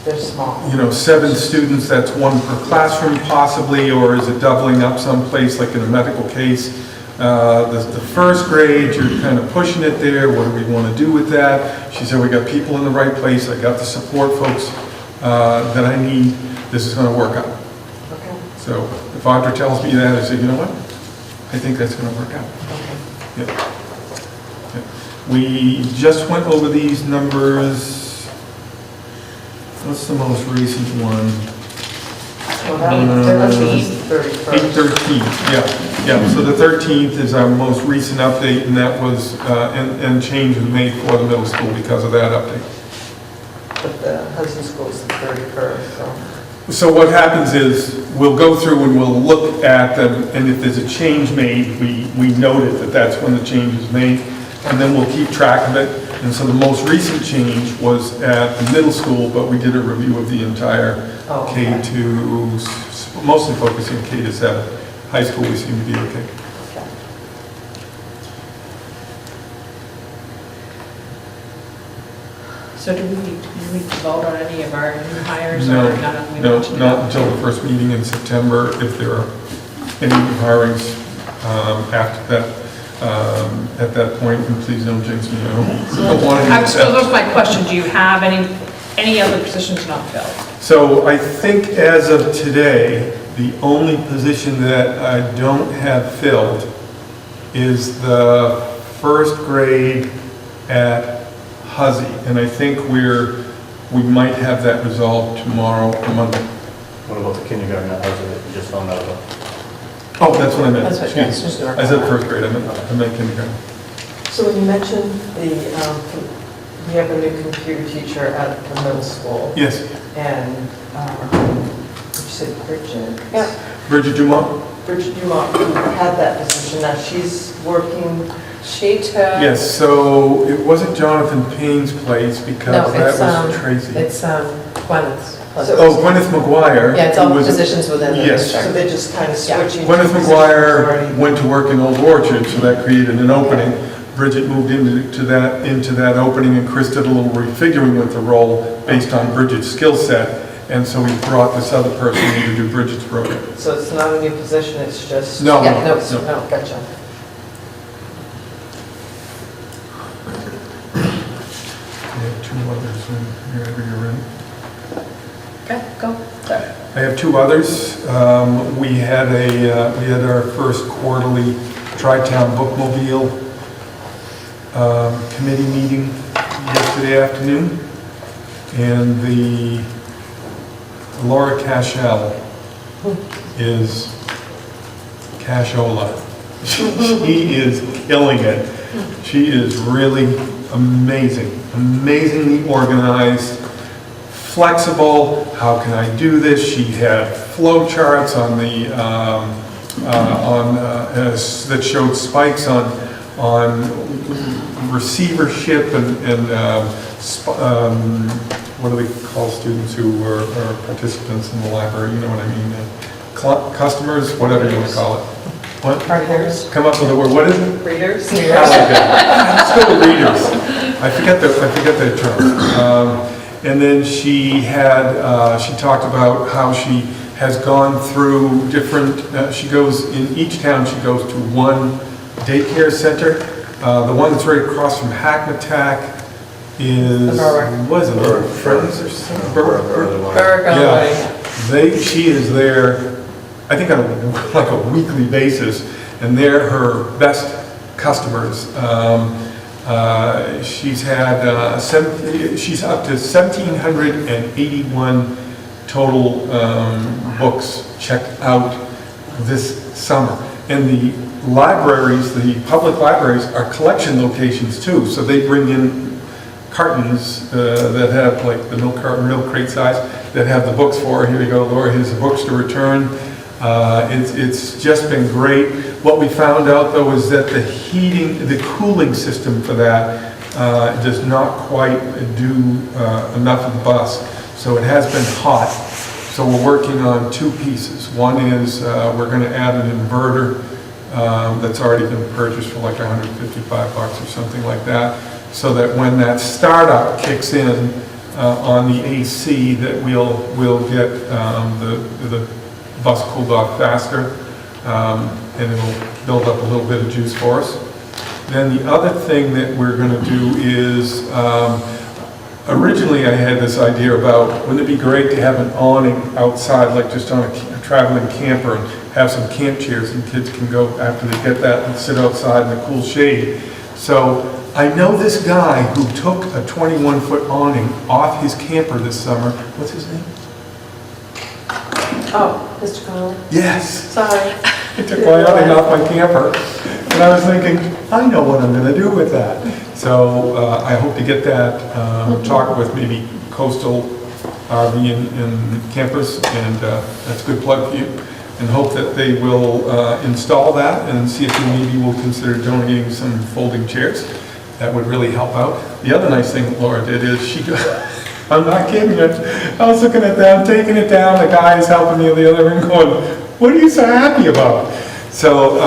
They're small. 7 students, that's 1 per classroom possibly, or is it doubling up someplace like in a medical case? The first grade, you're kind of pushing it there. What do we want to do with that? She said, we got people in the right place. I got the support folks that I need. This is going to work out. Okay. So if Audra tells me that, I say, you know what? I think that's going to work out. Okay. Yeah. We just went over these numbers. What's the most recent one? Well, that was 31st. 8/13, yeah. So the 13th is our most recent update, and that was, and change was made for the middle school because of that update. But the Hudson School is the 31st, so. So what happens is, we'll go through and we'll look at them, and if there's a change made, we note it, that that's when the change is made, and then we'll keep track of it. And so the most recent change was at the middle school, but we did a review of the entire K-2, mostly focusing on K-7. High school, we seem to be okay. So do we vote on any of our new hires? No, or none of them? no, not until the first meeting in September, if there are any new hirings after that. At that point, and please don't jinx me, I don't want to. So that was my question, do you have any any other positions not filled? So I think as of today, the only position that I don't have filled is the first grade at Huzzy. And I think we might have that resolved tomorrow or Monday. What about the kindergarten that has it, you just found out about? Oh, that's what I meant. That's what, yeah, it's Excuse just me. I said first grade, I meant kindergarten. So when you mentioned we have a new computer teacher at the middle school, Yes, and you said Bridget? Yeah. Bridget Dumont? Bridget Dumont, who had that position, now she's working, She took. Yes, so it wasn't Jonathan Payne's place No, because it's, that was Tracy. It's Gwyneth's. place. So- Oh, Gwyneth McGuire. Yeah, it's who all was- positions within the Yes. so district. they're just kind of Yeah. switching. Gwyneth two positions McGuire already. went to work in Old Orchard, so that created an opening. Bridget moved into that opening, and Chris did a little refiguring with the role based on Bridget's skill set. And so we brought this other person in to do Bridget's program. So it's not a new position, it's just. No, Yeah, no, no, no. no. Gotcha. I have two others whenever you're ready. Okay, go. Sorry. I have two others. We had our first quarterly Tri-Town Bookmobile committee meeting yesterday afternoon, and the Laura Cashel is cashola. She is killing it. She is really amazing, amazingly organized, flexible. How can I do this? She had flow charts on the that showed spikes on receivership and what do they call students who are participants in the library? You know what I mean? Customers, whatever you want to call it. What? Partners. Come up with a word. What is it? Readers? Oh, okay. Let's go with readers. I forget the term. And then she talked about how she has gone through different, she goes, in each town, she goes to one daycare center. The one that's right across from Hackmatack is, what is it, Friends or something? Berwick on the Yeah. way. She is there, I think on a weekly basis, and they're her best customers. She's up to 1,781 total books checked out this summer. And the libraries, the public libraries, are collection locations too, so they bring in cartons that have like the milk carton, milk crate size, that have the books for her. Here you go, Laura, here's the books to return. It's just been great. What we found out though is that the cooling system for that does not quite do enough of the bus. So it has been hot. So we're working on two pieces. One is we're going to add an inverter that's already been purchased for like $155 or something like that, so that when that startup kicks in on the AC, that we'll get the bus cooled off faster, and it'll build up a little bit of juice for us. Then the other thing that we're going to do is, originally I had this idea about, wouldn't it be great to have an awning outside, like just on a traveling camper, and have some camp chairs, and kids can go after they get that and sit outside in the cool shade. So I know this guy who took a 21-foot awning off his camper this summer. What's his name? Oh, Mr. Connolly? Yes. Sorry. I took my awning off my camper, and I was thinking, I know what I'm going to do with that. So I hope to get that, talk with maybe Coastal RV and campers, and that's a good plug for you. And hope that they will install that and see if they maybe will consider donating some folding chairs. That would really help out. The other nice thing that Laura did is I'm not kidding you, I was looking at them, taking it down, the guy is helping me in the other room going, what are you so happy about? So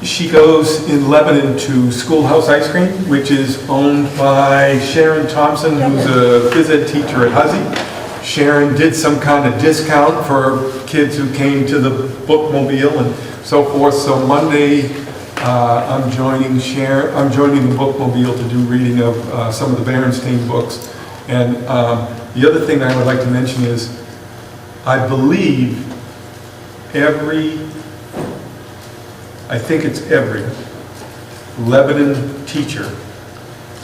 she goes in Lebanon to Schoolhouse Ice Cream, which is owned by Sharon Thompson, who's a phys ed teacher at Huzzy. Sharon did some kind of discount for kids who came to the bookmobile and so forth. So Monday I'm joining the bookmobile to do reading of some of the Berenstain books. And the other thing I would like to mention is, I believe every Lebanon teacher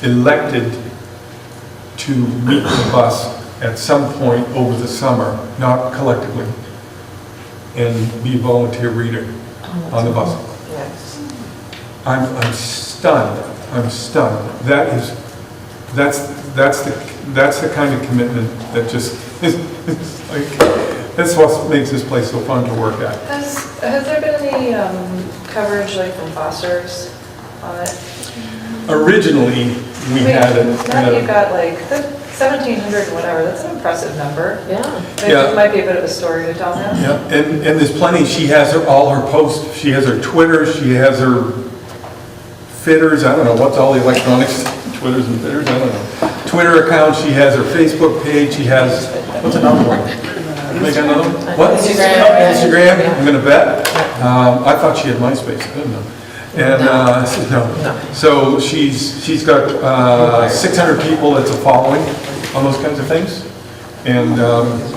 elected to meet the bus at some point over the summer, not collectively, and be a volunteer reader on the bus. Yes. I'm stunned. That's the kind of commitment that just is like, that's what makes this place so fun to work at. Has there been any coverage like from fosters on it? Originally, we had it. Now you've got like the 1,700 whatever, that's an impressive number. Yeah. Maybe Yeah. it might be a bit of a story to tell now. Yeah, and there's plenty. She has all her posts. She has her Twitter. She has her fitters. I don't know what's all the electronics. Twitters and fitters. I don't know. Twitter account. She has her Facebook page. She has what's another one? Make another one? What? Instagram. Instagram. Yeah. I'm gonna bet. I thought she had MySpace. I don't know. And no. So she's got 600 people that's a following on those kinds of things. And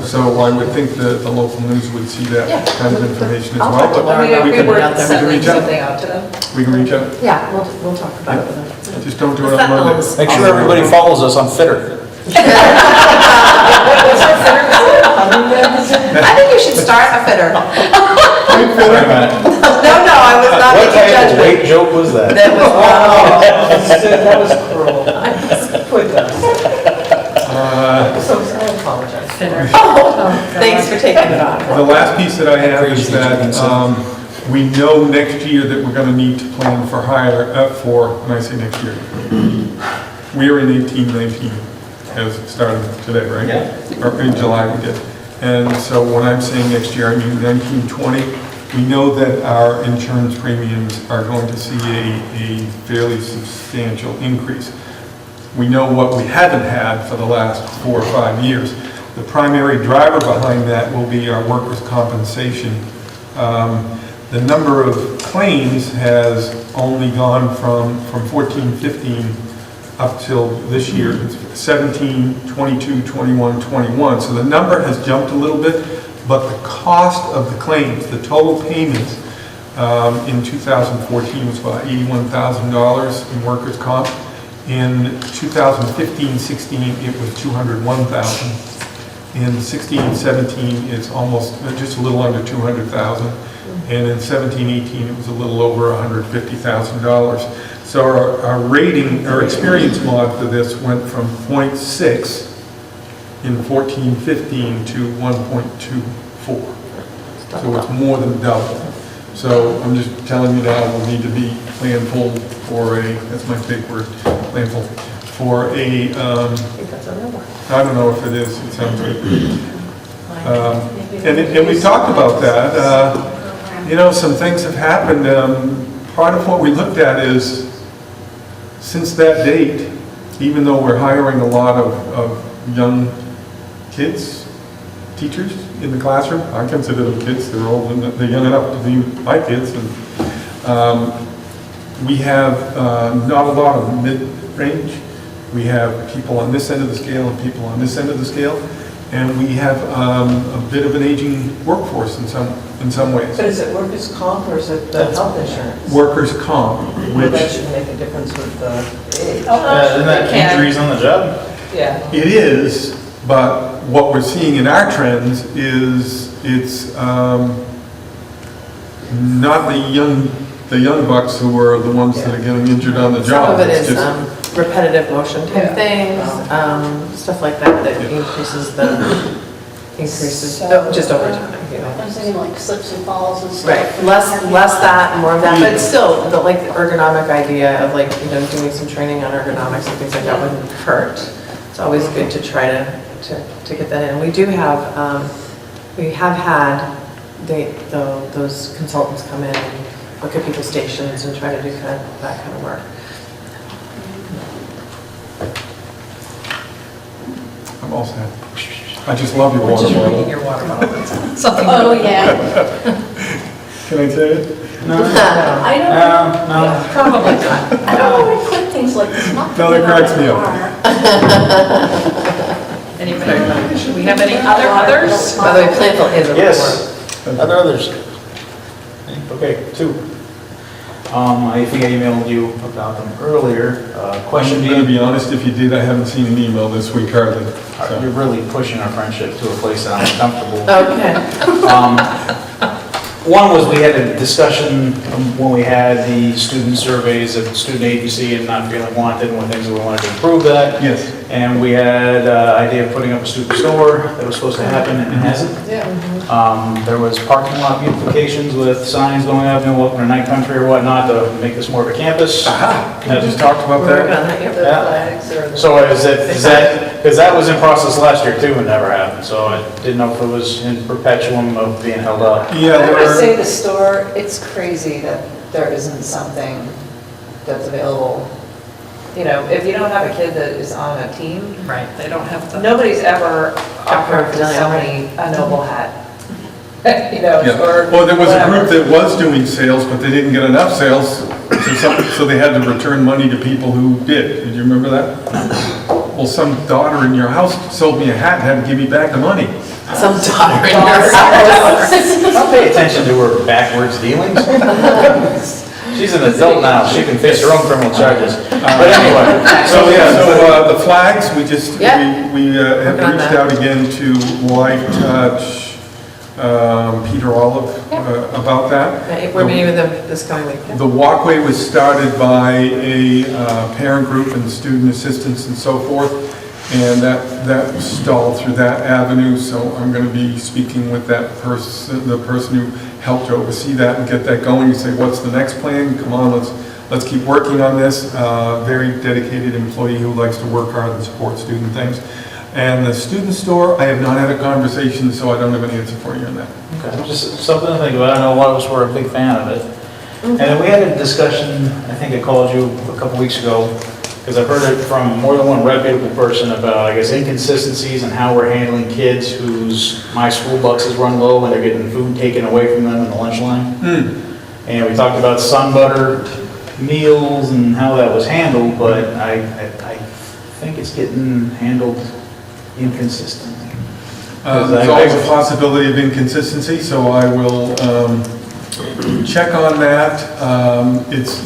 so I would think that the local news would see that kind of information as I'll well. talk to But I mean, Laura if we about were putting it out there. sending reach out. something out to them. We can reach out. Yeah, we'll talk about it with them. Just don't do it It's on not Monday. those- Make sure everybody follows us on Fitter. I think you should start a fitter. Wait a minute. No, I was not What making type of judgment. weight joke was that? That was wrong. That was cruel. Put that. So I apologize. Thanks for taking it on. The last piece that I have is that we know next year that we're going to need to plan for when I say next year, we are in 18-19 as it started today, right? Yeah. Or in July we did. And so when I'm saying next year, I mean 19-20. We know that our insurance premiums are going to see a fairly substantial increase. We know what we haven't had for the last 4 or 5 years. The primary driver behind that will be our workers' compensation. The number of claims has only gone from 14, 15 up till this year, it's 17, 22, 21, 21. So the number has jumped a little bit, but the cost of the claims, the total payments in 2014 was about $81,000 in workers' comp. In 2015-16, it was $201,000. In 16-17, it's almost just a little under $200,000. And in 17-18, it was a little over $150,000. So our rating, our experience mod for this went from 0.6 in 14-15 to 1.24. So it's more than double. So I'm just telling you now, we'll need to be planful for that's my big word, planful, for I think that's a real one. I don't know if it is, it sounds good. And we talked about that. Some things have happened. Part of what we looked at is, since that date, even though we're hiring a lot of young kids, teachers in the classroom, I consider them kids, they're young enough to be my kids, and we have not a lot of mid-range. We have people on this end of the scale and people on this end of the scale, and we have a bit of an aging workforce in some ways. But is it workers' comp or is it the health insurance? Workers' comp, Well, that which should make a difference with the age. Isn't that injuries on the job? Yeah. it is, but what we're seeing in our trends is it's not the young bucks who are the ones that are getting injured on the job. Some of it It's is just- repetitive motion type Yeah. things, stuff like that increases just over time, I was thinking like slips and falls and stuff. Right, less that, more of that, but still, the ergonomic idea of doing some training on ergonomics and things like that wouldn't hurt. It's always good to try to get that in. We do have, we have had those consultants come in and look at people's stations and try to do that kind of work. I'm all set. I just love your water Just bottle. reading your water bottle. Something. Oh, yeah. Can I say it? I don't know. No. Probably not. I don't know where to put things like this. Not No, that cracks me up. Anybody, do we have any others? By the way, Plainville is a report. Yes. Others? Okay, 2. I think I emailed you about them earlier. Question I'm to going to you. be honest, if you did, I haven't seen an email this week hardly. So. You're really pushing our friendship to a place that I'm uncomfortable. Okay. One was we had a discussion when we had the student surveys of student agency and not feeling wanted and what things that we wanted to improve that. Yes. And we had idea of putting up a student store that was supposed to happen and it hasn't. There was parking lot beautifications with signs going up, welcome to night country or whatnot to make this more of a campus. Aha, I just talked about We're working that. on that, yeah. The flags or the. So is that, because that was in process last year too and never happened, so I didn't know if it was in perpetuum of being held up. Yeah, I there would say are, the store, it's crazy that there isn't something that's available. You know, if you don't have a kid that is on a team, Right, they don't have the. nobody's ever offered to somebody a Noble hat. You know, yeah. or Well, there was a group whatever. that was doing sales, but they didn't get enough sales, so they had to return money to people who did. Did you remember that? Well, some daughter in your house sold me a hat and had to give me back the money. Some daughter in your house. Don't pay attention to her backwards dealings. She's an adult now, she can face her own criminal charges. But anyway, So, yeah, so the flags, we just, Yeah. we have Working on reached that. out again to Light Touch, Peter Olive, about that. Yeah, we're meeting with them this coming week. The walkway was started by a parent group and student assistants and so forth, and that stalled through that avenue, so I'm going to be speaking with that person, the person who helped to oversee that and get that going, and say, what's the next plan? Come on, let's keep working on this. Very dedicated employee who likes to work hard and support student things. And the student store, I have not had a conversation, so I don't have an answer for you on that. okay, just something to think about. I know a lot of us were a big fan of it. And then we had a discussion, I think I called you a couple weeks ago, because I've heard it from more than one reputable person about, I guess, inconsistencies in how we're handling kids whose my school buses run low and they're getting food taken away from them in the lunch line. And we talked about sun butter meals and how that was handled, but I think it's getting handled inconsistently. There's always a possibility of inconsistency, so I will check on that. It's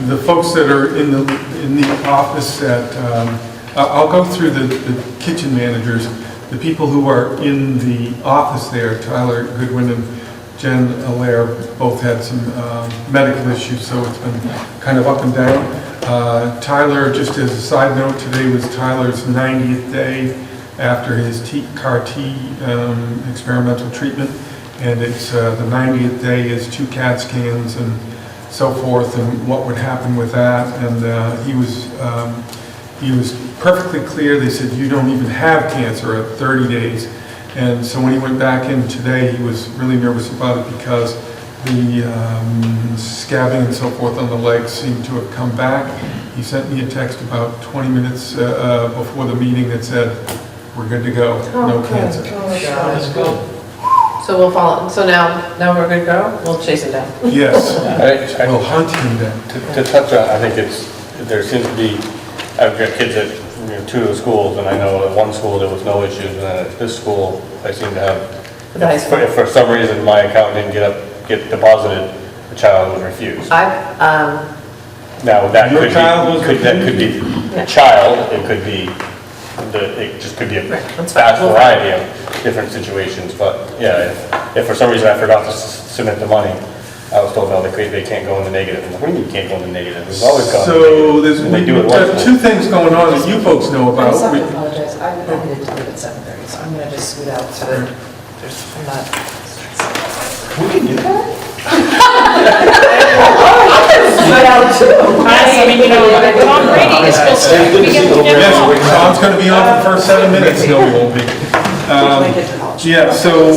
the folks that are in the office at, I'll go through the kitchen managers, the people who are in the office there, Tyler Goodwin and Jen Allaire, both had some medical issues, so it's been kind of up and down. Tyler, just as a side note, today was Tyler's 90th day after his CAR-T experimental treatment, and it's the 90th day is 2 CAT scans and so forth, and what would happen with that. And he was perfectly clear. They said, you don't even have cancer at 30 days. And so when he went back in today, he was really nervous about it because the scabbing and so forth on the legs seemed to have come back. He sent me a text about 20 minutes before the meeting that said, we're good to go, no cancer. That's good. So we'll follow, so now we're good to go? We'll chase him down. Yes, I- we'll hunt him down. To touch on, I think there seems to be, I've got kids at 2 of the schools, and I know at one school there was no issues, and then at this school, I seem to have, The high school. if for some reason my account didn't get deposited, the child was refused. Now, that Your could child was be, that could be Yeah. a child, it could be, it just could be a Right, that's fine. vast variety of different situations, but yeah, if for some reason I forgot to submit the money, I was told, no, they can't go in the negative. I'm like, what do you mean you can't go in the negative? We've always gone in the So negative. there's And they do it there are once. 2 things going on that you folks know I about. just have to apologize, I needed to leave at 7:30, so I'm gonna just scoot out so that I'm not. We can do that? I mean, you know, Tom Brady is supposed to be getting to Yes, get Tom's going to be on for the first 7 minutes. No, he won't be. Yeah, so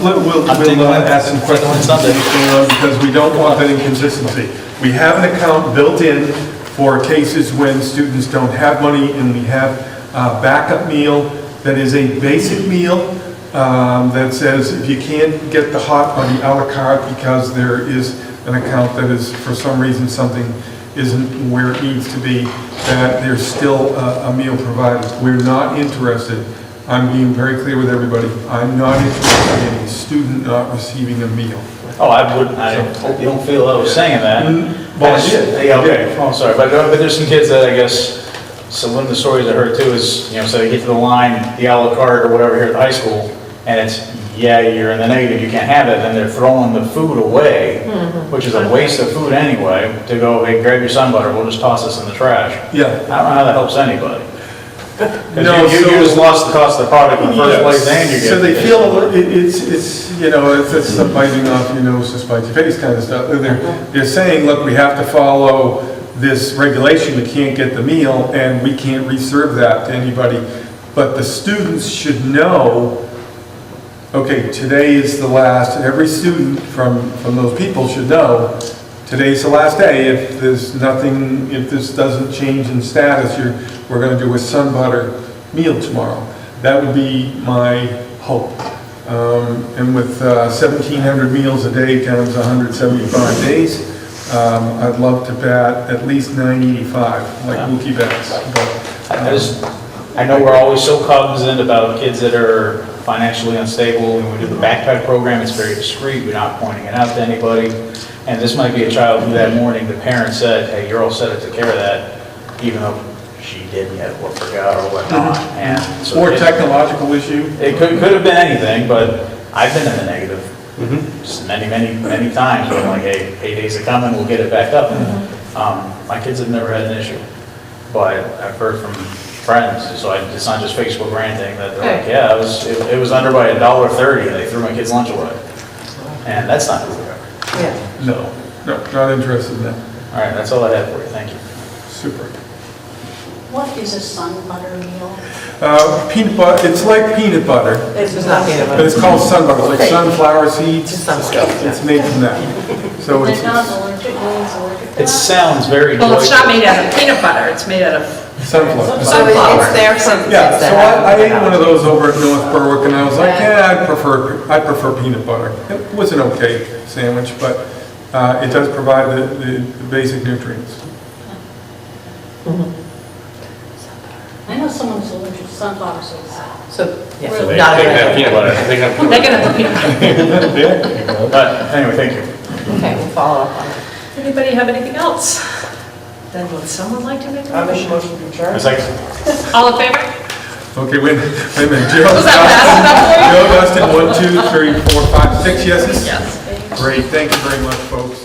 we'll ask some questions because we don't want that inconsistency. We have an account built in for cases when students don't have money, and we have a backup meal that is a basic meal that says if you can't get the hot or the à la carte because there is an account that is, for some reason, something isn't where it needs to be, that there's still a meal provided. We're not interested, I'm being very clear with everybody, I'm not interested in a student not receiving a meal. Oh, I wouldn't, I hope you don't feel I was saying that. Well, I did. Yeah, okay, oh, I'm sorry, but there's some kids that I guess, so one of the stories I heard too is, so they get to the line, the à la carte or whatever here at the high school, and it's, yeah, you're in the negative, you can't have it, then they're throwing the food away, which is a waste of food anyway, to go, hey, grab your sun butter, we'll just toss this in the trash. Yeah. I don't know how that helps anybody. No, You just lost the cost of the product in the first place, and you get. So they feel, it's the biting off your nose to spite your face kind of stuff. They're saying, look, we have to follow this regulation, we can't get the meal, and we can't reserve that to anybody. But the students should know, okay, today is the last, and every student from those people should know, today's the last day. If there's nothing, if this doesn't change in status, we're going to do a sun butter meal tomorrow. That would be my hope. And with 1,700 meals a day times 175 days, I'd love to bat at least 985, like Mookie bats. I know we're always so cognizant about kids that are financially unstable. When we do the backpack program, it's very discreet. We're not pointing it out to anybody. And this might be a child who that morning the parent said, hey, you're all set to take care of that, even though she didn't yet or forgot or whatnot. And so Or technological issue. It could have been anything, but I've been in the negative just many times where I'm like, hey, paydays are coming, we'll get it back up. My kids have never had an issue, but I've heard from friends, so it's not just Facebook or anything, that they're like, yeah, it was under by $1.30 and they threw my kid's lunch away. And that's not who we are. Yeah. No, not interested in that. All right, that's all I have for you, thank you. Super. What is a sun butter meal? Peanut butter, it's like peanut butter, It's not peanut but butter. it's called sun butter, like sunflower seeds. Just some stuff. It's made from that. So They're it's, not allergic, no one's allergic to It that? sounds very Well, it's not joyful. made out of peanut butter, it's made out of sunflower. So it's there for kids Yeah, so I ate that one of those over at North Berwick, and I was like, yeah, I prefer peanut butter. It was an okay sandwich, but it does provide the basic nutrients. I know someone who's allergic to sunflower seeds. So, yeah. Really? They Not can have good. peanut butter. They can have peanut They're butter. gonna have peanut butter. But anyway, thank you. Okay, we'll follow up on it. Anybody have anything else? Then would someone like to make a I make a motion? motion to adjourn. It's like, All in favor? Okay, wait a minute. Joe, Was that fast enough for you? Joe, Dustin, 1, 2, 3, 4, 5, 6 yeses? Yes. Great, thank you very much, folks.